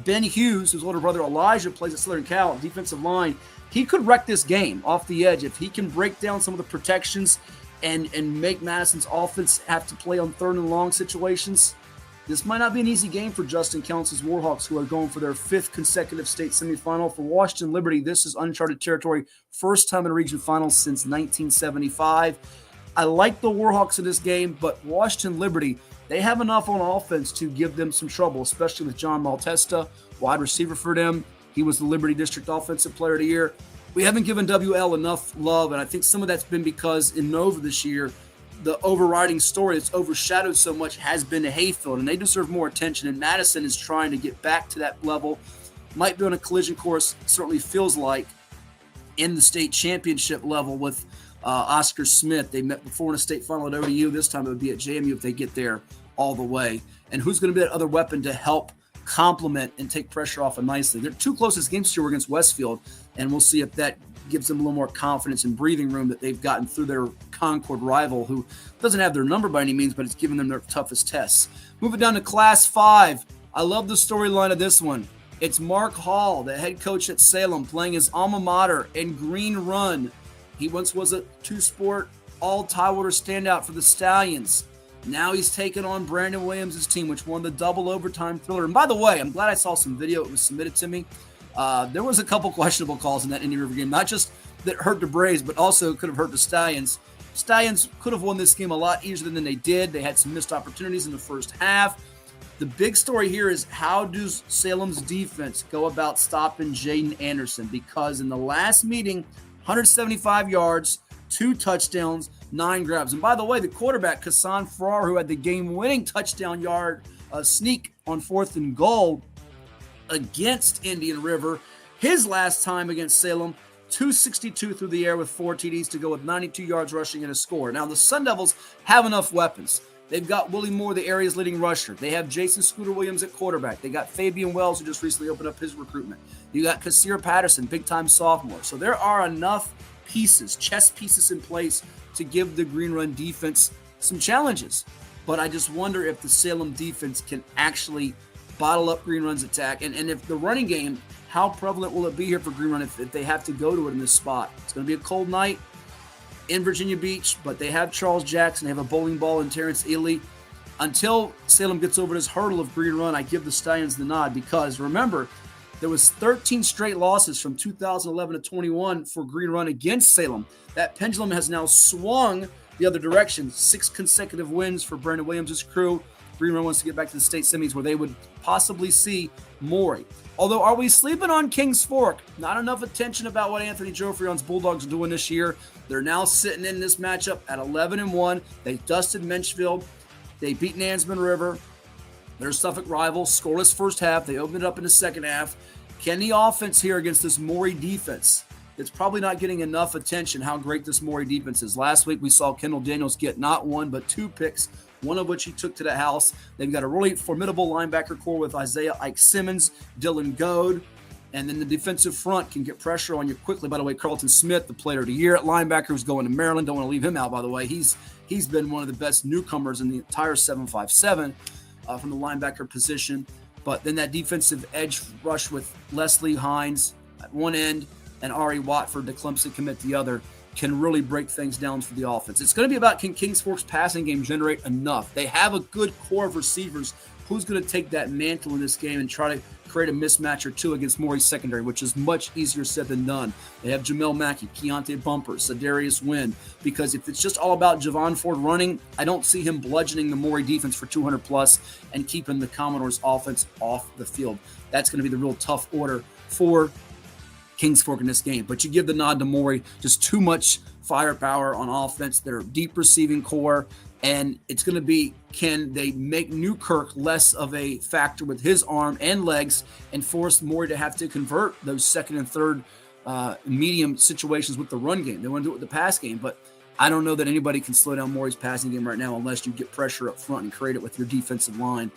Ben Hughes, whose older brother Elijah plays at Southern Cal, defensive line. He could wreck this game off the edge if he can break down some of the protections and make Madison's offense have to play on 3rd and long situations. This might not be an easy game for Justin Counts' Warhawks, who are going for their 5th consecutive state semifinal. For Washington Liberty, this is uncharted territory. First time in a region finals since 1975. I like the Warhawks in this game, but Washington Liberty, they have enough on offense to give them some trouble, especially with John Maltesta, wide receiver for them. He was the Liberty District Offensive Player of the Year. We haven't given WL enough love, and I think some of that's been because in Nova this year, the overriding story that's overshadowed so much has been Hayfield, and they deserve more attention, and Madison is trying to get back to that level. Might be on a collision course, certainly feels like, in the state championship level with Oscar Smith. They met before in a state final at ODU. This time it would be at JMU if they get there all the way. And who's going to be that other weapon to help complement and take pressure off it nicely. Their two closest games here were against Westfield, and we'll see if that gives them a little more confidence and breathing room that they've gotten through their Concord rival, who doesn't have their number by any means, but it's given them their toughest tests. Moving down to Class 5, I love the storyline of this one. It's Mark Hall, the head coach at Salem, playing his alma mater in Green Run. He once was a two-sport all-Tidewater standout for the Stallions. Now he's taken on Brandon Williams' team, which won the double overtime thriller. And by the way, I'm glad I saw some video. It was submitted to me. There was a couple questionable calls in that Indian River game, not just that hurt the Braves, but also could have hurt the Stallions. Stallions could have won this game a lot easier than they did. They had some missed opportunities in the first half. The big story here is, how does Salem's defense go about stopping Jaden Anderson? Because in the last meeting, 175 yards, 2 touchdowns, 9 grabs. And by the way, the quarterback, Kassan Farrar, who had the game-winning touchdown yard sneak on 4th and goal against Indian River, his last time against Salem, 262 through the air with 4 TDs to go with 92 yards rushing and a score. Now, the Sun Devils have enough weapons. They've got Willie Moore, the area's leading rusher. They have Jason Scooter Williams at quarterback. They got Fabian Wells, who just recently opened up his recruitment. You got Kassir Patterson, big-time sophomore. So there are enough pieces, chess pieces in place to give the Green Run defense some challenges. But I just wonder if the Salem defense can actually bottle up Green Run's attack. And if the running game, how prevalent will it be here for Green Run if they have to go to it in this spot? It's going to be a cold night in Virginia Beach, but they have Charles Jackson, they have a bowling ball in Terrence Ely. Until Salem gets over this hurdle of Green Run, I give the Stallions the nod, because remember, there was 13 straight losses from 2011 to 21 for Green Run against Salem. That pendulum has now swung the other direction. 6 consecutive wins for Brandon Williams' crew. Green Run wants to get back to the state semis where they would possibly see Maury. Although, are we sleeping on Kings Fork? Not enough attention about what Anthony Jofrion's Bulldogs are doing this year. They're now sitting in this matchup at 11-1. They dusted Menchfield. They beat Nansman River. They're a Suffolk rival. Scoreless first half. They opened it up in the second half. Can the offense here against this Maury defense, it's probably not getting enough attention, how great this Maury defense is. Last week we saw Kendall Daniels get not 1 but 2 picks, one of which he took to the house. They've got a really formidable linebacker core with Isaiah Ike Simmons, Dylan Goad, and then the defensive front can get pressure on you quickly. By the way, Carlton Smith, the player of the year at linebacker, who's going to Maryland. Don't want to leave him out, by the way. He's been one of the best newcomers in the entire 757 from the linebacker position. But then that defensive edge rush with Leslie Hines at one end and Ari Watford, the Clemson commit, the other, can really break things down for the offense. It's going to be about, can Kings Fork's passing game generate enough? They have a good core of receivers. Who's going to take that mantle in this game and try to create a mismatch or two against Maury's secondary, which is much easier said than done. They have Jamel Mackey, Keontae Bumper, Sadarius Wynn, because if it's just all about Javon Ford running, I don't see him bludgeoning the Maury defense for 200 plus and keeping the Commodores offense off the field. That's going to be the real tough order for Kings Fork in this game. But you give the nod to Maury, just too much firepower on offense, their deep receiving core, and it's going to be, can they make Newkirk less of a factor with his arm and legs and force Maury to have to convert those second and third medium situations with the run game? They want to do it with the pass game, but I don't know that anybody can slow down Maury's passing game right now unless you get pressure up front and create it with your defensive line.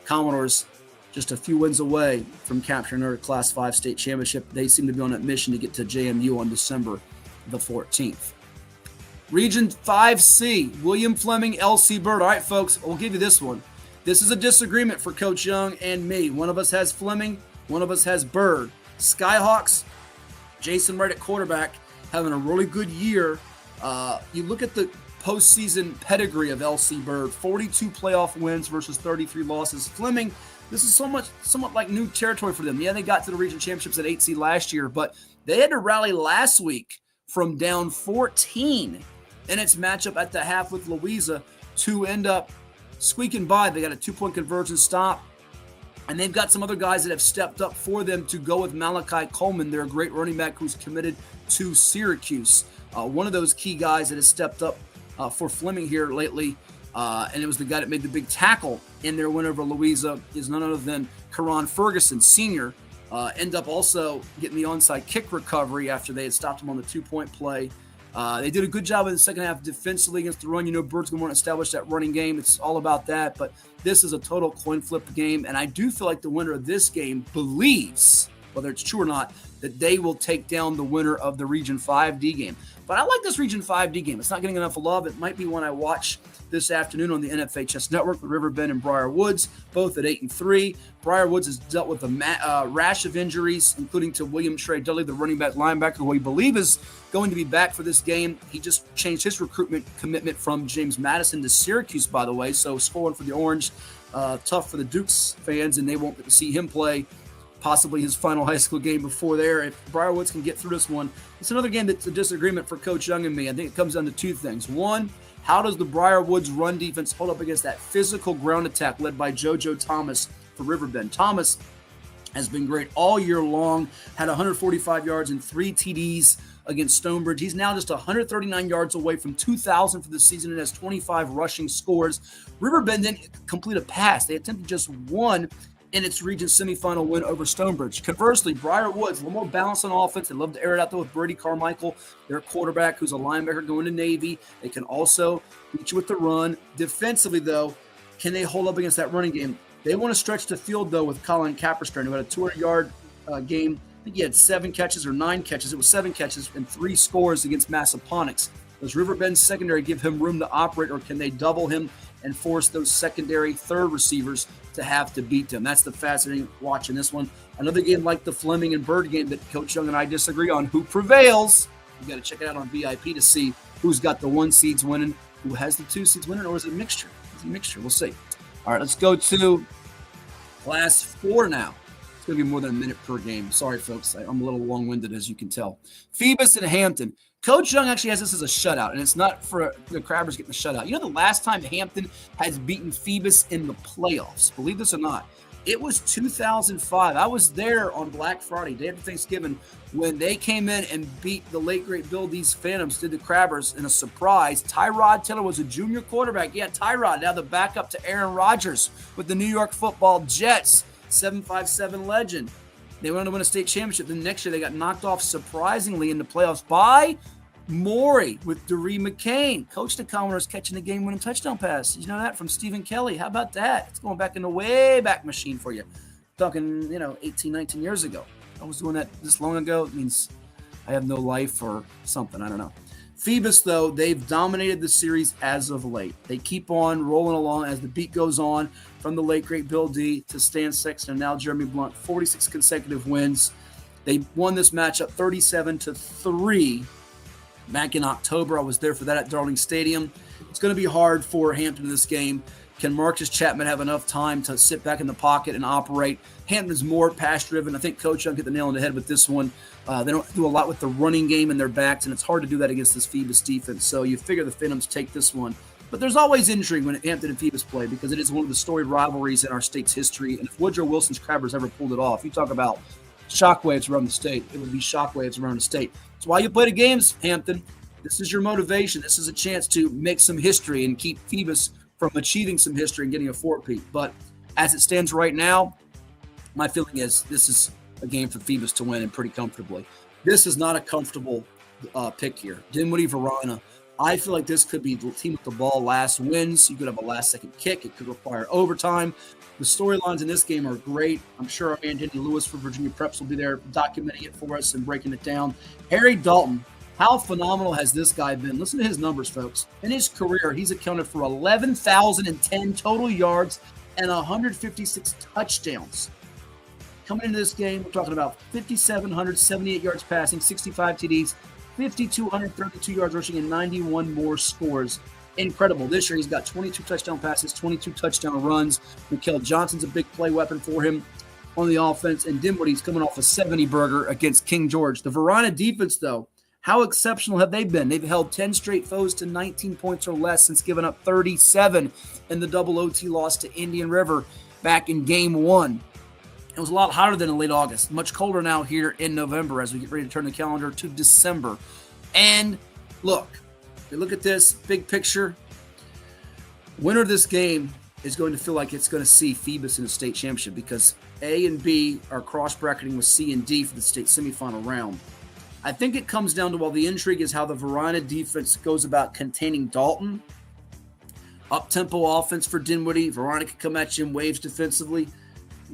Commodores just a few wins away from capturing their Class 5 state championship. They seem to be on that mission to get to JMU on December the 14th. Region 5C, William Fleming, LC Bird. All right, folks, we'll give you this one. This is a disagreement for Coach Young and me. One of us has Fleming, one of us has Bird. Skyhawks, Jason Wright at quarterback, having a really good year. You look at the postseason pedigree of LC Bird, 42 playoff wins versus 33 losses. Fleming, this is somewhat like new territory for them. Yeah, they got to the region championships at 8 seed last year, but they had to rally last week from down 14 in its matchup at the half with Louisa to end up squeaking by. They got a 2-point conversion stop, and they've got some other guys that have stepped up for them to go with Malachi Coleman. They're a great running back who's committed to Syracuse. One of those key guys that has stepped up for Fleming here lately, and it was the guy that made the big tackle in their win over Louisa, is none other than Karan Ferguson, senior. End up also getting the onside kick recovery after they had stopped him on the 2-point play They did a good job in the second half defensively against the run. Bird's going to want to establish that running game. It's all about that. But this is a total coin flip game. And I do feel like the winner of this game believes, whether it's true or not, that they will take down the winner of the Region 5D game. But I like this Region 5D game. It's not getting enough love. It might be one I watch this afternoon on the NFHS Network with Riverbend and Briar Woods, both at 8-3. Briar Woods has dealt with a rash of injuries, including to William Trey Dudley, the running back linebacker, who we believe is going to be back for this game. He just changed his recruitment commitment from James Madison to Syracuse, by the way, so scoring for the Orange. Tough for the Dukes fans, and they won't get to see him play possibly his final high school game before there. If Briar Woods can get through this one, it's another game that's a disagreement for Coach Young and me. I think it comes down to two things. One, how does the Briar Woods run defense hold up against that physical ground attack led by JoJo Thomas for Riverbend? Thomas has been great all year long, had 145 yards and 3 TDs against Stonebridge. He's now just 139 yards away from 2,000 for the season and has 25 rushing scores. Riverbend didn't complete a pass. They attempted just one in its region semifinal win over Stonebridge. Conversely, Briar Woods, a little more balance on offense. They love to air it out there with Brady Carmichael, their quarterback, who's a linebacker going to Navy. They can also beat you with the run. Defensively, though, can they hold up against that running game? They want to stretch the field, though, with Colin Capperstern, who had a 200-yard game. I think he had 7 catches or 9 catches. It was 7 catches and 3 scores against Massaponax. Does Riverbend's secondary give him room to operate, or can they double him and force those secondary third receivers to have to beat them? That's the fascinating watch in this one. Another game like the Fleming and Bird game that Coach Young and I disagree on. Who prevails? You got to check it out on VIP to see who's got the 1 seeds winning, who has the 2 seeds winning, or is it a mixture? It's a mixture. We'll see. All right, let's go to Class 4 now. It's going to be more than a minute per game. Sorry, folks. I'm a little long-winded, as you can tell. Phoebus and Hampton. Coach Young actually has this as a shutout, and it's not for the Crabbers getting the shutout. You know, the last time Hampton has beaten Phoebus in the playoffs, believe this or not, it was 2005. I was there on Black Friday, day after Thanksgiving, when they came in and beat the late, great Bill D's Phantoms, did the Crabbers in a surprise. Tyrod Taylor was a junior quarterback. Yeah, Tyrod, now the backup to Aaron Rodgers with the New York Football Jets, 757 legend. They went on to win a state championship. Then next year, they got knocked off surprisingly in the playoffs by Maury with Doree McCain. Coach the Commoners catching the game-winning touchdown pass. You know that from Stephen Kelly. How about that? It's going back in the way back machine for you. Talking, 18, 19 years ago. I was doing that this long ago. It means I have no life or something. I don't know. Phoebus, though, they've dominated the series as of late. They keep on rolling along as the beat goes on from the late, great Bill D to Stan Sexton and now Jeremy Blunt. 46 consecutive wins. They won this matchup 37-3 back in October. I was there for that at Darling Stadium. It's going to be hard for Hampton in this game. Can Marcus Chapman have enough time to sit back in the pocket and operate? Hampton is more pass-driven. I think Coach Young hit the nail on the head with this one. They don't do a lot with the running game in their backs, and it's hard to do that against this Phoebus defense. So you figure the Phantoms take this one. But there's always intrigue when Hampton and Phoebus play because it is one of the storied rivalries in our state's history. And if Woodrow Wilson's Crabbers ever pulled it off, you talk about shockwaves around the state, it would be shockwaves around the state. That's why you play the games, Hampton. This is your motivation. This is a chance to make some history and keep Phoebus from achieving some history and getting a four-peat. But as it stands right now, my feeling is this is a game for Phoebus to win and pretty comfortably. This is not a comfortable pick here. Dinwiddie, Verona. I feel like this could be the team with the ball last wins. You could have a last-second kick. It could require overtime. The storylines in this game are great. I'm sure our man Denny Lewis for Virginia Preps will be there documenting it for us and breaking it down. Harry Dalton. How phenomenal has this guy been? Listen to his numbers, folks. In his career, he's accounted for 11,010 total yards and 156 touchdowns. Coming into this game, we're talking about 5,778 yards passing, 65 TDs, 5,232 yards rushing, and 91 more scores. Incredible. This year, he's got 22 touchdown passes, 22 touchdown runs. Mikael Johnson's a big play weapon for him on the offense. And Dinwiddie's coming off a 70-burger against King George. The Verona defense, though, how exceptional have they been? They've held 10 straight foes to 19 points or less since giving up 37 in the double OT loss to Indian River back in game 1. It was a lot hotter than in late August. Much colder now here in November as we get ready to turn the calendar to December. And look, if you look at this big picture, winner of this game is going to feel like it's going to see Phoebus in the state championship because A and B are cross-bracketing with C and D for the state semifinal round. I think it comes down to, well, the intrigue is how the Verona defense goes about containing Dalton. Up-tempo offense for Dinwiddie. Verona can come at you in waves defensively.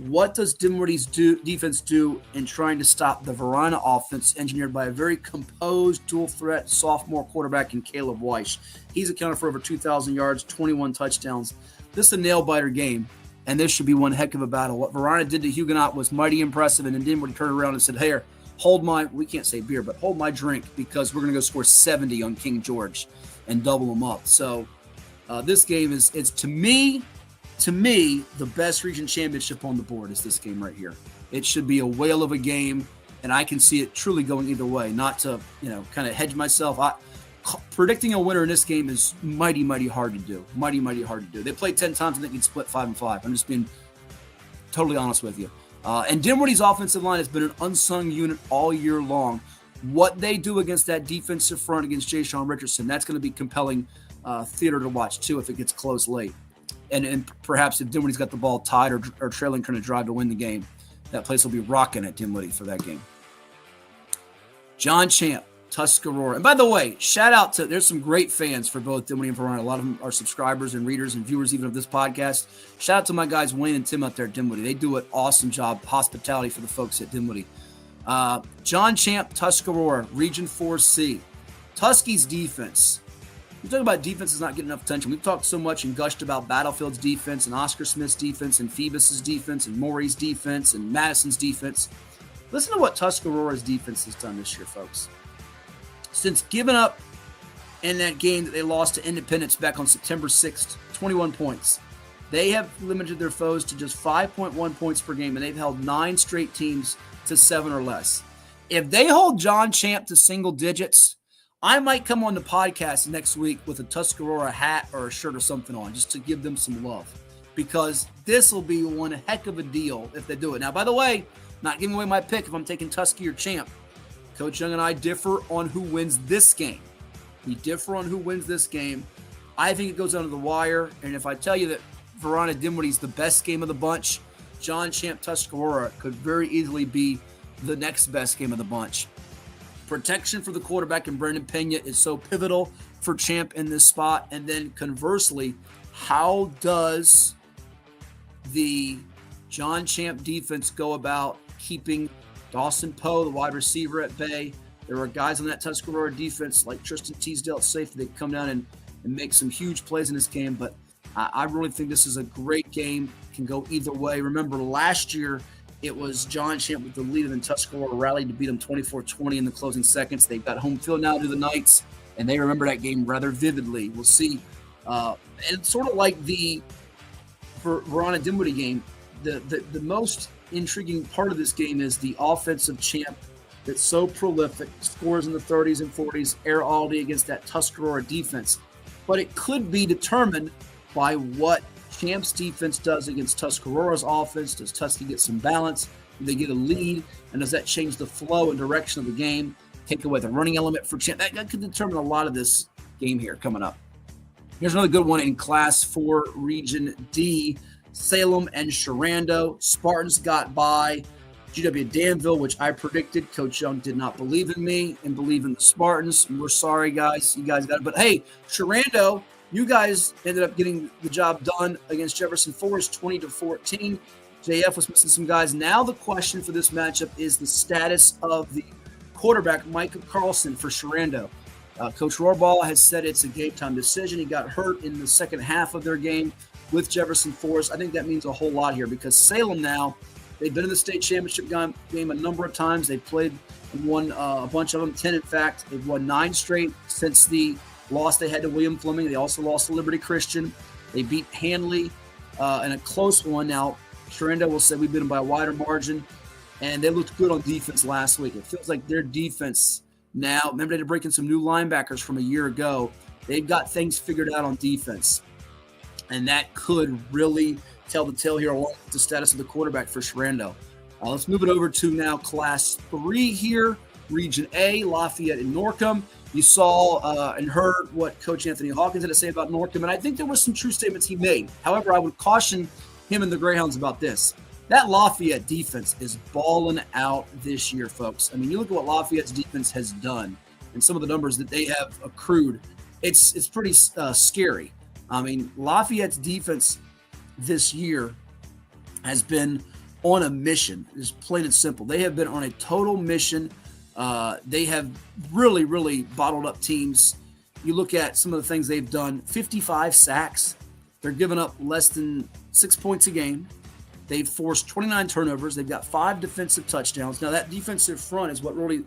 What does Dinwiddie's defense do in trying to stop the Verona offense engineered by a very composed dual-threat sophomore quarterback in Caleb Weish? He's accounted for over 2,000 yards, 21 touchdowns. This is a nail-biter game, and this should be one heck of a battle. What Verona did to Huguenot was mighty impressive, and then Dinwiddie turned around and said, hey, hold my, we can't say beer, but hold my drink because we're going to go score 70 on King George and double them up. So this game is to me, the best region championship on the board is this game right here. It should be a whale of a game, and I can see it truly going either way. Not to, kind of hedge myself. Predicting a winner in this game is mighty, mighty hard to do. Mighty, mighty hard to do. They played 10 times and they can split 5-5. I'm just being totally honest with you. And Dinwiddie's offensive line has been an unsung unit all year long. What they do against that defensive front against Jay Sean Richardson, that's going to be compelling theater to watch too if it gets close late. And perhaps if Dinwiddie's got the ball tied or trailing, trying to drive to win the game, that place will be rocking at Dinwiddie for that game. John Champ, Tuscarora. And by the way, shout out to, there's some great fans for both Dinwiddie and Verona. A lot of them are subscribers and readers and viewers even of this podcast. Shout out to my guys Wayne and Tim out there at Dinwiddie. They do an awesome job, hospitality for the folks at Dinwiddie. John Champ, Tuscarora, Region 4C. Tuskie's defense. We talk about defenses not getting enough attention. We've talked so much and gushed about Battlefield's defense and Oscar Smith's defense and Phoebus's defense and Maury's defense and Madison's defense. Listen to what Tuscarora's defense has done this year, folks. Since giving up in that game that they lost to Independence back on September 6th, 21 points, they have limited their foes to just 5.1 points per game, and they've held 9 straight teams to 7 or less. If they hold John Champ to single digits, I might come on the podcast next week with a Tuscarora hat or a shirt or something on just to give them some love, because this will be one heck of a deal if they do it. Now, by the way, not giving away my pick if I'm taking Tusky or Champ. Coach Young and I differ on who wins this game. We differ on who wins this game. I think it goes down to the wire, and if I tell you that Verona Dinwiddie's the best game of the bunch, John Champ Tuscarora could very easily be the next best game of the bunch. Protection for the quarterback and Brendan Pena is so pivotal for Champ in this spot. And then conversely, how does the John Champ defense go about keeping Dawson Poe, the wide receiver, at bay? There are guys on that Tuscarora defense like Tristan Teasdale at safety that come down and make some huge plays in this game. But I really think this is a great game. Can go either way. Remember, last year, it was John Champ with the lead, and then Tuscarora rallied to beat them 24-20 in the closing seconds. They've got home field now to the Knights, and they remember that game rather vividly. We'll see. And it's sort of like the Verona Dinwiddie game. The most intriguing part of this game is the offensive Champ that's so prolific, scores in the 30s and 40s, air Aldi against that Tuscarora defense. But it could be determined by what Champ's defense does against Tuscarora's offense. Does Tusky get some balance? Do they get a lead? And does that change the flow and direction of the game? Take away the running element for Champ? That could determine a lot of this game here coming up. Here's another good one in Class 4 Region D. Salem and Sharando. Spartans got by GW Danville, which I predicted. Coach Young did not believe in me and believe in the Spartans. We're sorry, guys. You guys got it. But hey, Sharando, you guys ended up getting the job done against Jefferson Forest, 20-14. JF was missing some guys. Now the question for this matchup is the status of the quarterback, Micah Carlson, for Sharando. Coach Rohrbaugh has said it's a game-time decision. He got hurt in the second half of their game with Jefferson Forest. I think that means a whole lot here because Salem now, they've been in the state championship game a number of times. They've played and won a bunch of them, 10 in fact. They've won 9 straight since the loss they had to William Fleming. They also lost to Liberty Christian. They beat Hanley in a close one. Now, Sharando will say we beat them by a wider margin, and they looked good on defense last week. It feels like their defense now, remember they had to break in some new linebackers from a year ago. They've got things figured out on defense, and that could really tell the tale here along with the status of the quarterback for Sharando. Let's move it over to now Class 3 here, Region A, Lafayette and Norcom. You saw and heard what Coach Anthony Hawkins had to say about Norcom, and I think there were some true statements he made. However, I would caution him and the Greyhounds about this. that Lafayette defense is balling out this year, folks. I mean, you look at what Lafayette's defense has done and some of the numbers that they have accrued. It's pretty scary. I mean, Lafayette's defense this year has been on a mission. It's plain and simple. They have been on a total mission. They have really, really bottled up teams. You look at some of the things they've done, 55 sacks. They're giving up less than 6 points a game. They've forced 29 turnovers. They've got 5 defensive touchdowns. Now, that defensive front is what really,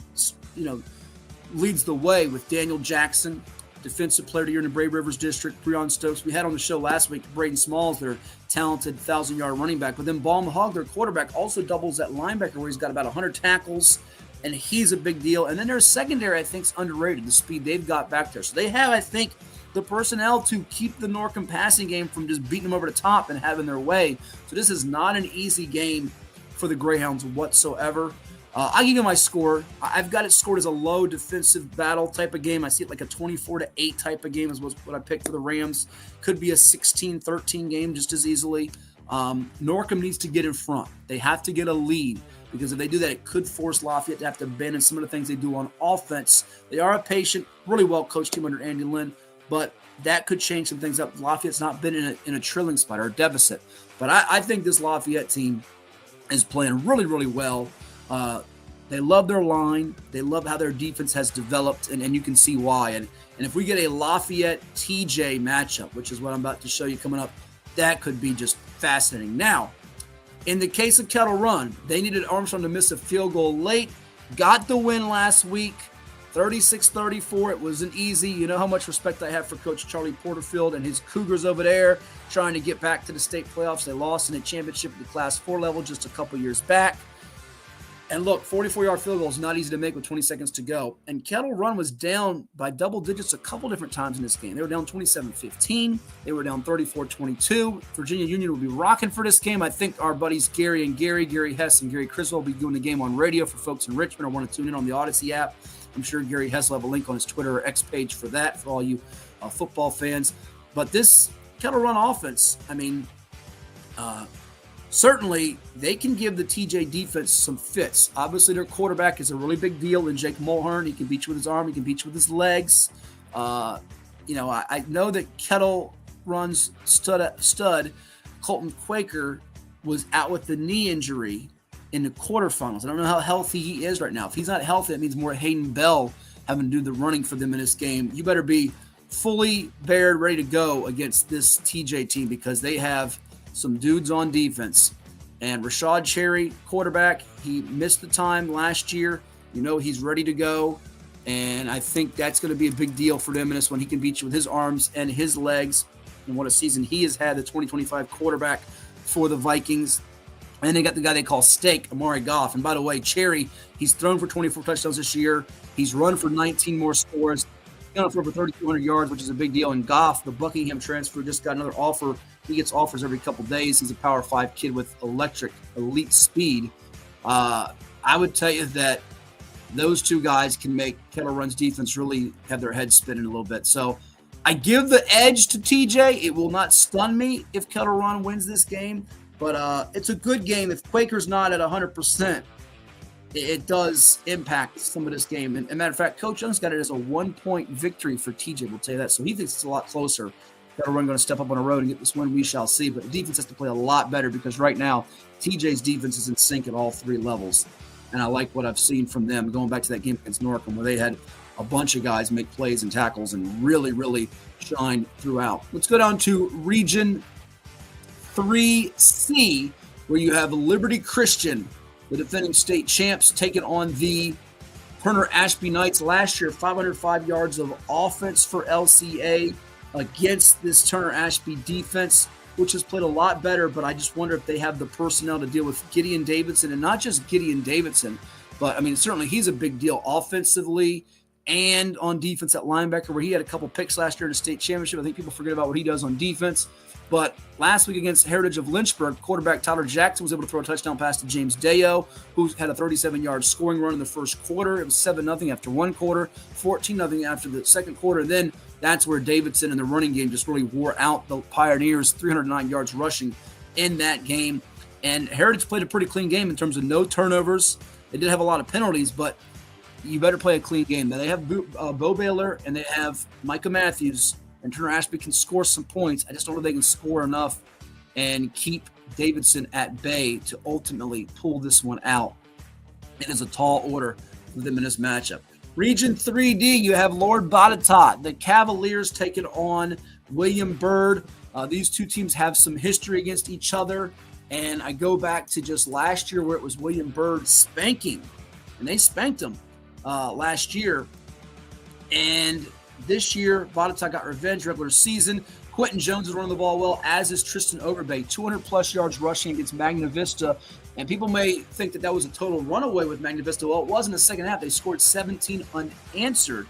leads the way with Daniel Jackson, Defensive Player of the Year in the Brave Rivers District, Breon Stokes. We had on the show last week Braden Smalls, their talented 1,000-yard running back. But then Baum Hogg, their quarterback, also doubles at linebacker where he's got about 100 tackles, and he's a big deal. And then their secondary, I think, is underrated, the speed they've got back there. So they have, I think, the personnel to keep the Norcom passing game from just beating them over the top and having their way. So this is not an easy game for the Greyhounds whatsoever. I'll give you my score. I've got it scored as a low defensive battle type of game. I see it like a 24-8 type of game is what I picked for the Rams. Could be a 16-13 game just as easily. Norcom needs to get in front. They have to get a lead because if they do that, it could force Lafayette to have to abandon some of the things they do on offense. They are a patient, really well-coached team under Andy Lynn, but that could change some things up. Lafayette's not been in a trailing spot or a deficit. But I think this Lafayette team is playing really, really well. They love their line. They love how their defense has developed, and you can see why. And if we get a Lafayette-TJ matchup, which is what I'm about to show you coming up, that could be just fascinating. Now, in the case of Kettle Run, they needed Armstrong to miss a field goal late. Got the win last week, 36-34. It wasn't easy. You know how much respect I have for Coach Charlie Porterfield and his Cougars over there trying to get back to the state playoffs. They lost in a championship at the Class 4 level just a couple years back. And look, 44-yard field goal is not easy to make with 20 seconds to go. And Kettle Run was down by double digits a couple different times in this game. They were down 27-15. They were down 34-22. Virginia Union will be rocking for this game. I think our buddies Gary Hess and Gary Criswell will be doing the game on radio for folks in Richmond or want to tune in on the Odyssey app. I'm sure Gary Hess will have a link on his Twitter or X page for that for all you football fans. But this Kettle Run offense, I mean, certainly, they can give the TJ defense some fits. Obviously, their quarterback is a really big deal in Jake Mulhern. He can beat you with his arm. He can beat you with his legs. I know that Kettle Run's stud, Colton Quaker, was out with the knee injury in the quarterfinals. I don't know how healthy he is right now. If he's not healthy, that means more Hayden Bell having to do the running for them in this game. You better be fully bared, ready to go against this TJ team because they have some dudes on defense. And Rashad Cherry, quarterback, he missed the time last year. You know he's ready to go. And I think that's going to be a big deal for them in this one. He can beat you with his arms and his legs. And what a season he has had, the 2025 quarterback for the Vikings. And they got the guy they call Steak, Amari Goff. And by the way, Cherry, he's thrown for 24 touchdowns this year. He's run for 19 more scores. He's going to throw for 3,200 yards, which is a big deal. And Goff, the Buckingham transfer, just got another offer. He gets offers every couple days. He's a Power 5 kid with electric, elite speed. I would tell you that those two guys can make Kettle Run's defense really have their heads spinning a little bit. So I give the edge to TJ. It will not stun me if Kettle Run wins this game. But it's a good game. If Quaker's not at 100%, it does impact some of this game. And matter of fact, Coach Young's got it as a 1-point victory for TJ. We'll tell you that. So he thinks it's a lot closer. Kettle Run going to step up on the road and get this win. We shall see. But the defense has to play a lot better because right now, TJ's defense is in sync at all three levels. And I like what I've seen from them going back to that game against Norcom where they had a bunch of guys make plays and tackles and really, really shine throughout. Let's go down to Region 3C, where you have Liberty Christian, the defending state champs, taking on the Turner Ashby Knights. Last year, 505 yards of offense for LCA against this Turner Ashby defense, which has played a lot better, but I just wonder if they have the personnel to deal with Gideon Davidson, and not just Gideon Davidson, but I mean, certainly he's a big deal offensively and on defense at linebacker, where he had a couple picks last year in the state championship. I think people forget about what he does on defense. But last week against Heritage of Lynchburg, quarterback Tyler Jackson was able to throw a touchdown pass to James Deo, who had a 37-yard scoring run in the first quarter. It was 7-0 after one quarter, 14-0 after the second quarter. And then that's where Davidson and the running game just really wore out the Pioneers, 309 yards rushing in that game. And Heritage played a pretty clean game in terms of no turnovers. They did have a lot of penalties, but you better play a clean game. Now they have Bo Baylor and they have Micah Matthews, and Turner Ashby can score some points. I just don't know if they can score enough and keep Davidson at bay to ultimately pull this one out. It is a tall order for them in this matchup. Region 3D, you have Lord Botetourt. The Cavaliers taking on William Byrd. These two teams have some history against each other. And I go back to just last year where it was William Byrd spanking. And they spanked them last year. And this year, Botetourt got revenge regular season. Quentin Jones is running the ball well, as is Tristan Overbay. 200-plus yards rushing against Magna Vista. And people may think that was a total runaway with Magna Vista. Well, it was in the second half. They scored 17 unanswered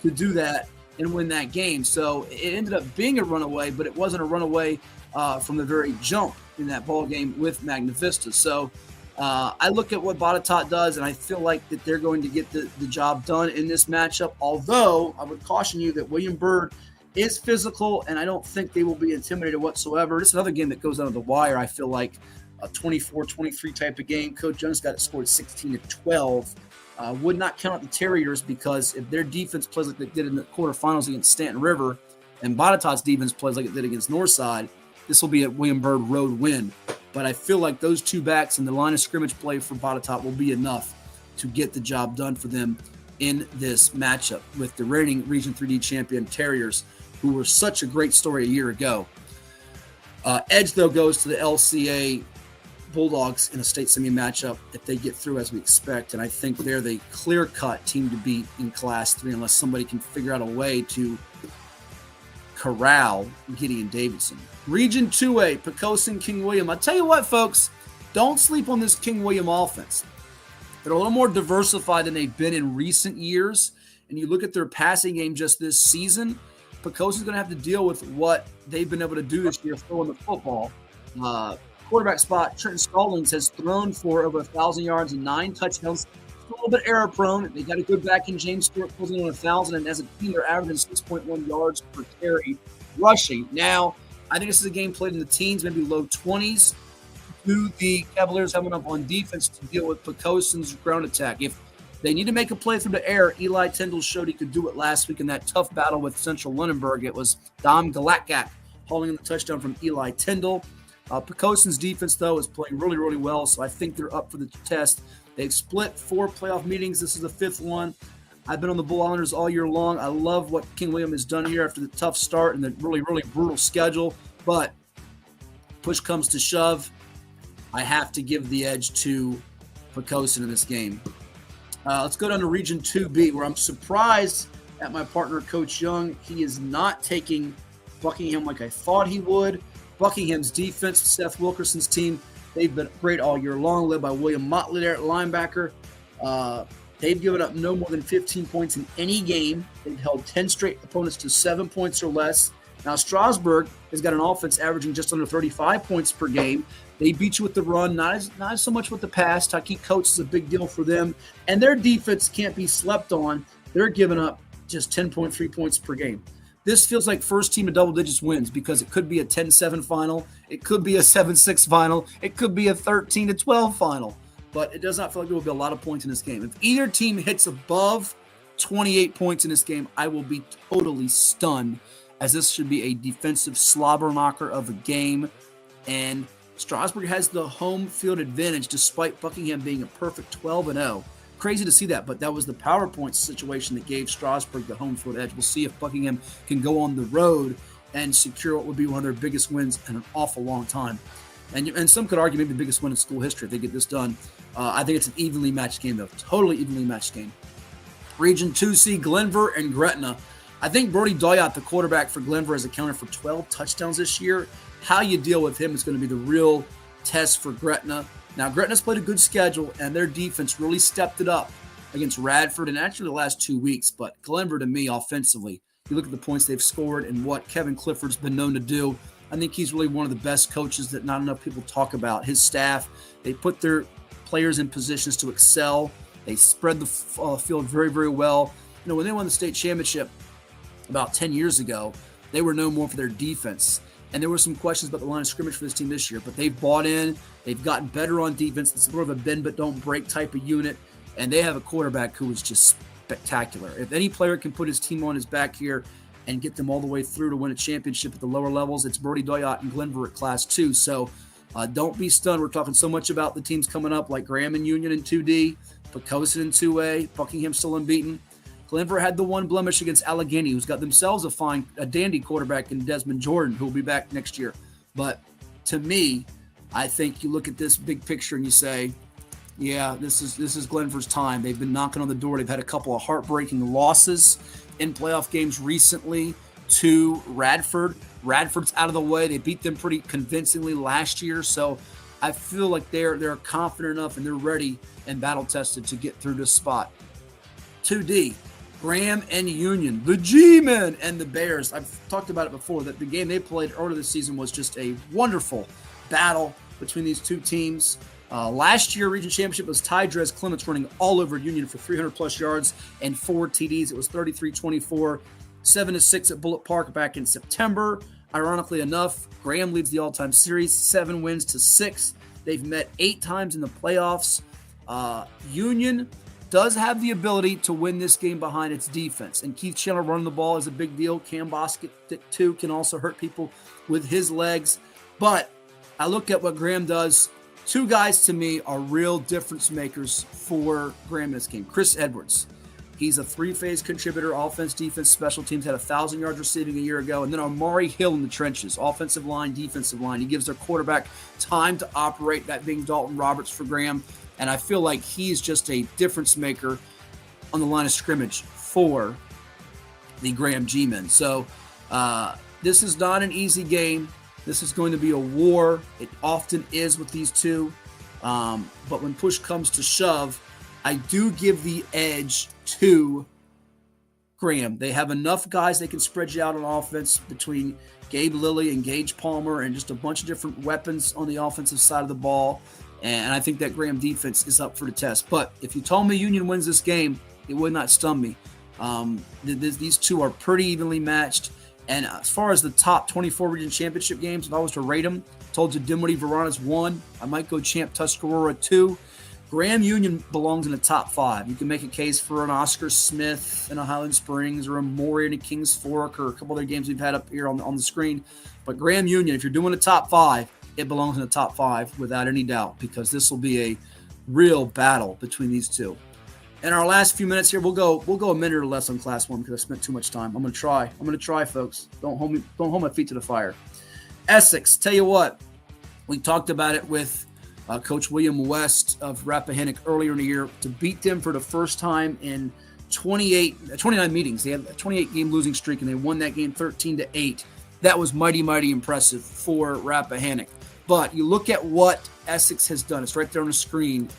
to do that and win that game. So it ended up being a runaway, but it wasn't a runaway from the very jump in that ball game with Magna Vista. So I look at what Botetourt does, and I feel like that they're going to get the job done in this matchup. Although I would caution you that William Byrd is physical, and I don't think they will be intimidated whatsoever. It's another game that goes down to the wire. I feel like a 24-23 type of game. Coach Jones got it scored 16-12. Would not count out the Terriers, because if their defense plays like they did in the quarterfinals against Stanton River, and Botetourt's defense plays like it did against Northside, this will be a William Byrd road win. But I feel like those two backs and the line of scrimmage play for Botetourt will be enough to get the job done for them in this matchup with the reigning Region 3D champion Terriers, who were such a great story a year ago. Edge, though, goes to the LCA Bulldogs in a state semi matchup if they get through as we expect. And I think they're the clear-cut team to beat in Class 3 unless somebody can figure out a way to corral Gideon Davidson. Region 2A, Poquoson, King William. I'll tell you what, folks, don't sleep on this King William offense. They're a little more diversified than they've been in recent years. And you look at their passing game just this season, Poquoson's going to have to deal with what they've been able to do this year throwing the football. Quarterback spot, Trenton Stallings has thrown for over 1,000 yards and 9 touchdowns. A little bit error prone. They got a good back in James Stewart, closing on 1,000, and as a team, they're averaging 6.1 yards per carry rushing. Now, I think this is a game played in the teens, maybe low 20s. Do the Cavaliers have enough on defense to deal with Poquoson's ground attack? If they need to make a play through the air, Eli Tyndall showed he could do it last week in that tough battle with Central Lunenburg. It was Dom Galakak hauling in the touchdown from Eli Tyndall. Poquoson's defense, though, is playing really, really well, so I think they're up for the test. They've split 4 playoff meetings. This is the 5th one. I've been on the Bull Islanders all year long. I love what King William has done here after the tough start and the really, really brutal schedule. But push comes to shove, I have to give the edge to Poquoson in this game. Let's go down to Region 2B, where I'm surprised at my partner, Coach Young. He is not taking Buckingham like I thought he would. Buckingham's defense, Seth Wilkerson's team, they've been great all year long, led by William Motley there at linebacker. They've given up no more than 15 points in any game. They've held 10 straight opponents to 7 points or less. Now, Strasburg has got an offense averaging just under 35 points per game. They beat you with the run, not so much with the pass. Tykeet Coates is a big deal for them. And their defense can't be slept on. They're giving up just 10.3 points per game. This feels like first team of double digits wins, because it could be a 10-7 final. It could be a 7-6 final. It could be a 13-12 final. But it does not feel like there will be a lot of points in this game. If either team hits above 28 points in this game, I will be totally stunned, as this should be a defensive slobber knocker of a game. And Strasburg has the home field advantage despite Buckingham being a perfect 12-0. Crazy to see that, but that was the PowerPoint situation that gave Strasburg the home field edge. We'll see if Buckingham can go on the road and secure what would be one of their biggest wins in an awful long time. And some could argue maybe the biggest win in school history if they get this done. I think it's an evenly matched game, though. Totally evenly matched game. Region 2C, Glenver and Gretna. I think Brody Doyat, the quarterback for Glenver, has accounted for 12 touchdowns this year. How you deal with him is going to be the real test for Gretna. Now, Gretna's played a good schedule, and their defense really stepped it up against Radford and actually the last 2 weeks. But Glenver, to me, offensively, you look at the points they've scored and what Kevin Clifford's been known to do, I think he's really one of the best coaches that not enough people talk about. His staff, they put their players in positions to excel. They spread the field very, very well. You know, when they won the state championship about 10 years ago, they were known more for their defense. And there were some questions about the line of scrimmage for this team this year, but they've bought in. They've gotten better on defense. It's more of a bend but don't break type of unit. And they have a quarterback who is just spectacular. If any player can put his team on his back here and get them all the way through to win a championship at the lower levels, it's Brody Doyot and Glenver at Class 2. So don't be stunned. We're talking so much about the teams coming up like Graham and Union in 2D, Pocosin in 2A, Buckingham still unbeaten. Glenver had the one blemish against Allegheny, who's got themselves a dandy quarterback in Desmond Jordan, who will be back next year. But to me, I think you look at this big picture and you say, yeah, this is Glenver's time. They've been knocking on the door. They've had a couple of heartbreaking losses in playoff games recently to Radford. Radford's out of the way. They beat them pretty convincingly last year. So I feel like they're confident enough and they're ready and battle-tested to get through this spot. 2D. Graham and Union, the G-Men and the Bears. I've talked about it before, that the game they played earlier this season was just a wonderful battle between these two teams. Last year, region championship was Ty Drez Clements running all over Union for 300-plus yards and 4 TDs. It was 33-24, 7-6 at Bullitt Park back in September. Ironically enough, Graham leads the all-time series, 7 wins to 6. They've met 8 times in the playoffs. Union does have the ability to win this game behind its defense. And Keith Chandler running the ball is a big deal. Cam Bosket, too, can also hurt people with his legs. But I look at what Graham does. 2 guys, to me, are real difference makers for Graham in this game. Chris Edwards. He's a 3-phase contributor, offense, defense, special teams, had 1,000 yards receiving a year ago. And then Amari Hill in the trenches, offensive line, defensive line. He gives their quarterback time to operate, that being Dalton Roberts for Graham. And I feel like he's just a difference maker on the line of scrimmage for the Graham G-Men. So this is not an easy game. This is going to be a war. It often is with these two. But when push comes to shove, I do give the edge to Graham. They have enough guys they can spread you out on offense between Gabe Lilly and Gage Palmer and just a bunch of different weapons on the offensive side of the ball. And I think that Graham defense is up for the test. But if you told me Union wins this game, it would not stun me. These two are pretty evenly matched. And as far as the top 24 region championship games, if I was to rate them, told you Dinwiddie Verana's 1. I might go Champ Tuscarora 2. Graham Union belongs in the top 5. You can make a case for an Oscar Smith in a Highland Springs or a Maury in a Kings Fork or a couple other games we've had up here on the screen. But Graham Union, if you're doing a top 5, it belongs in the top 5 without any doubt, because this will be a real battle between these two. In our last few minutes here, we'll go a minute or less on Class 1 because I spent too much time. I'm going to try, folks. Don't hold my feet to the fire. Essex, tell you what, we talked about it with Coach William West of Rappahannock earlier in the year, to beat them for the first time in 29 meetings. They had a 28-game losing streak, and they won that game 13-8. That was mighty, mighty impressive for Rappahannock. But you look at what Essex has done. It's right there on the screen.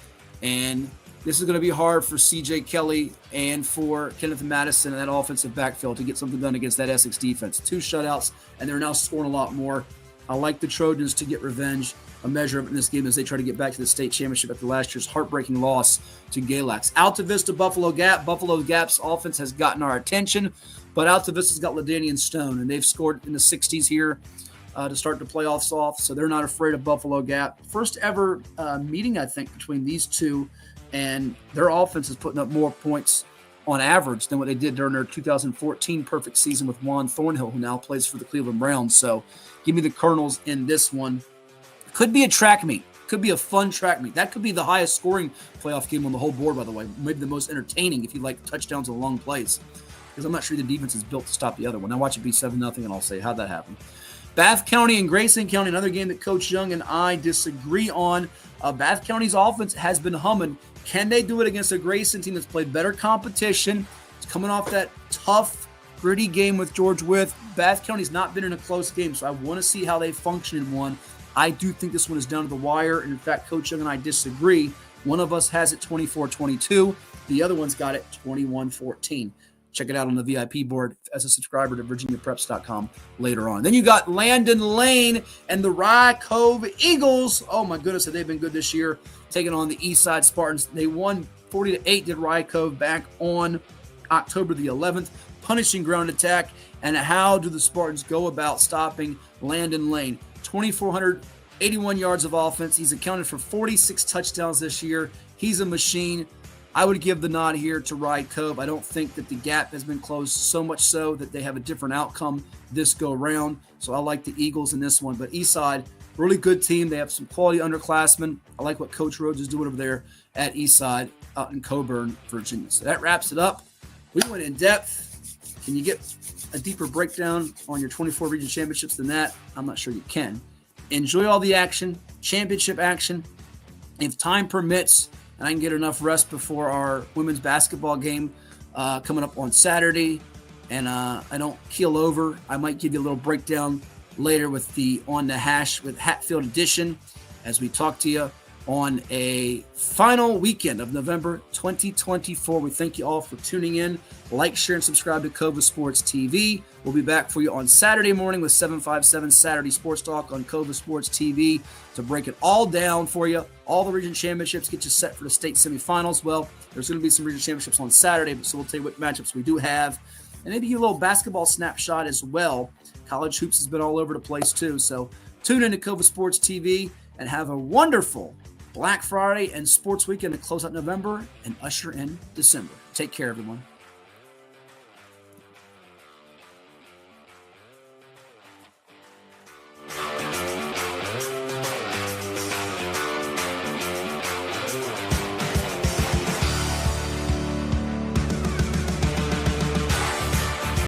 And this is going to be hard for C.J. Kelly and for Kenneth Madison and that offensive backfield to get something done against that Essex defense. 2 shutouts, and they're now scoring a lot more. I like the Trojans to get revenge, a measure of it in this game as they try to get back to the state championship after last year's heartbreaking loss to Galax. Alta Vista, Buffalo Gap. Buffalo Gap's offense has gotten our attention, but Alta Vista's got LaDainian Stone, and they've scored in the 60s here to start the playoffs off, so they're not afraid of Buffalo Gap. First ever meeting, I think, between these two, and their offense is putting up more points on average than what they did during their 2014 perfect season with Juan Thornhill, who now plays for the Cleveland Browns. So give me the Colonels in this one. Could be a track meet. Could be a fun track meet. That could be the highest scoring playoff game on the whole board, by the way. Maybe the most entertaining if you like touchdowns and long plays. Because I'm not sure the defense is built to stop the other one. I watch it be 7-0, and I'll say, how'd that happen? Bath County and Grayson County, another game that Coach Young and I disagree on. Bath County's offense has been humming. Can they do it against a Grayson team that's played better competition? It's coming off that tough, gritty game with George Wythe. Bath County's not been in a close game, so I want to see how they function in one. I do think this one is down to the wire, and in fact, Coach Young and I disagree. One of us has it 24-22. The other one's got it 21-14. Check it out on the VIP board as a subscriber to VirginiaPreps.com later on. Then you got Landon Lane and the Rye Cove Eagles. Oh, my goodness, have they been good this year, taking on the Eastside Spartans. They won 40-8, did Rye Cove back on October the 11th. Punishing ground attack. And how do the Spartans go about stopping Landon Lane? 2,481 yards of offense. He's accounted for 46 touchdowns this year. He's a machine. I would give the nod here to Rye Cove. I don't think that the gap has been closed so much so that they have a different outcome this go round. So I like the Eagles in this one. But Eastside, really good team. They have some quality underclassmen. I like what Coach Rhodes is doing over there at Eastside out in Coburn, Virginia. So that wraps it up. We went in depth. Can you get a deeper breakdown on your 24 region championships than that? I'm not sure you can. Enjoy all the action, championship action. If time permits, and I can get enough rest before our women's basketball game coming up on Saturday, and I don't keel over, I might give you a little breakdown later with the On the Hash with Hatfield edition as we talk to you on a final weekend of November 2024. We thank you all for tuning in. Like, share, and subscribe to Cova Sports TV. We'll be back for you on Saturday morning with 757 Saturday Sports Talk on Cova Sports TV to break it all down for you. All the region championships, get you set for the state semifinals. Well, there's going to be some region championships on Saturday, so we'll tell you what matchups we do have. And maybe a little basketball snapshot as well. College hoops has been all over the place too. So tune in to Cova Sports TV and have a wonderful Black Friday and sports weekend to close out November and usher in December. Take care, everyone.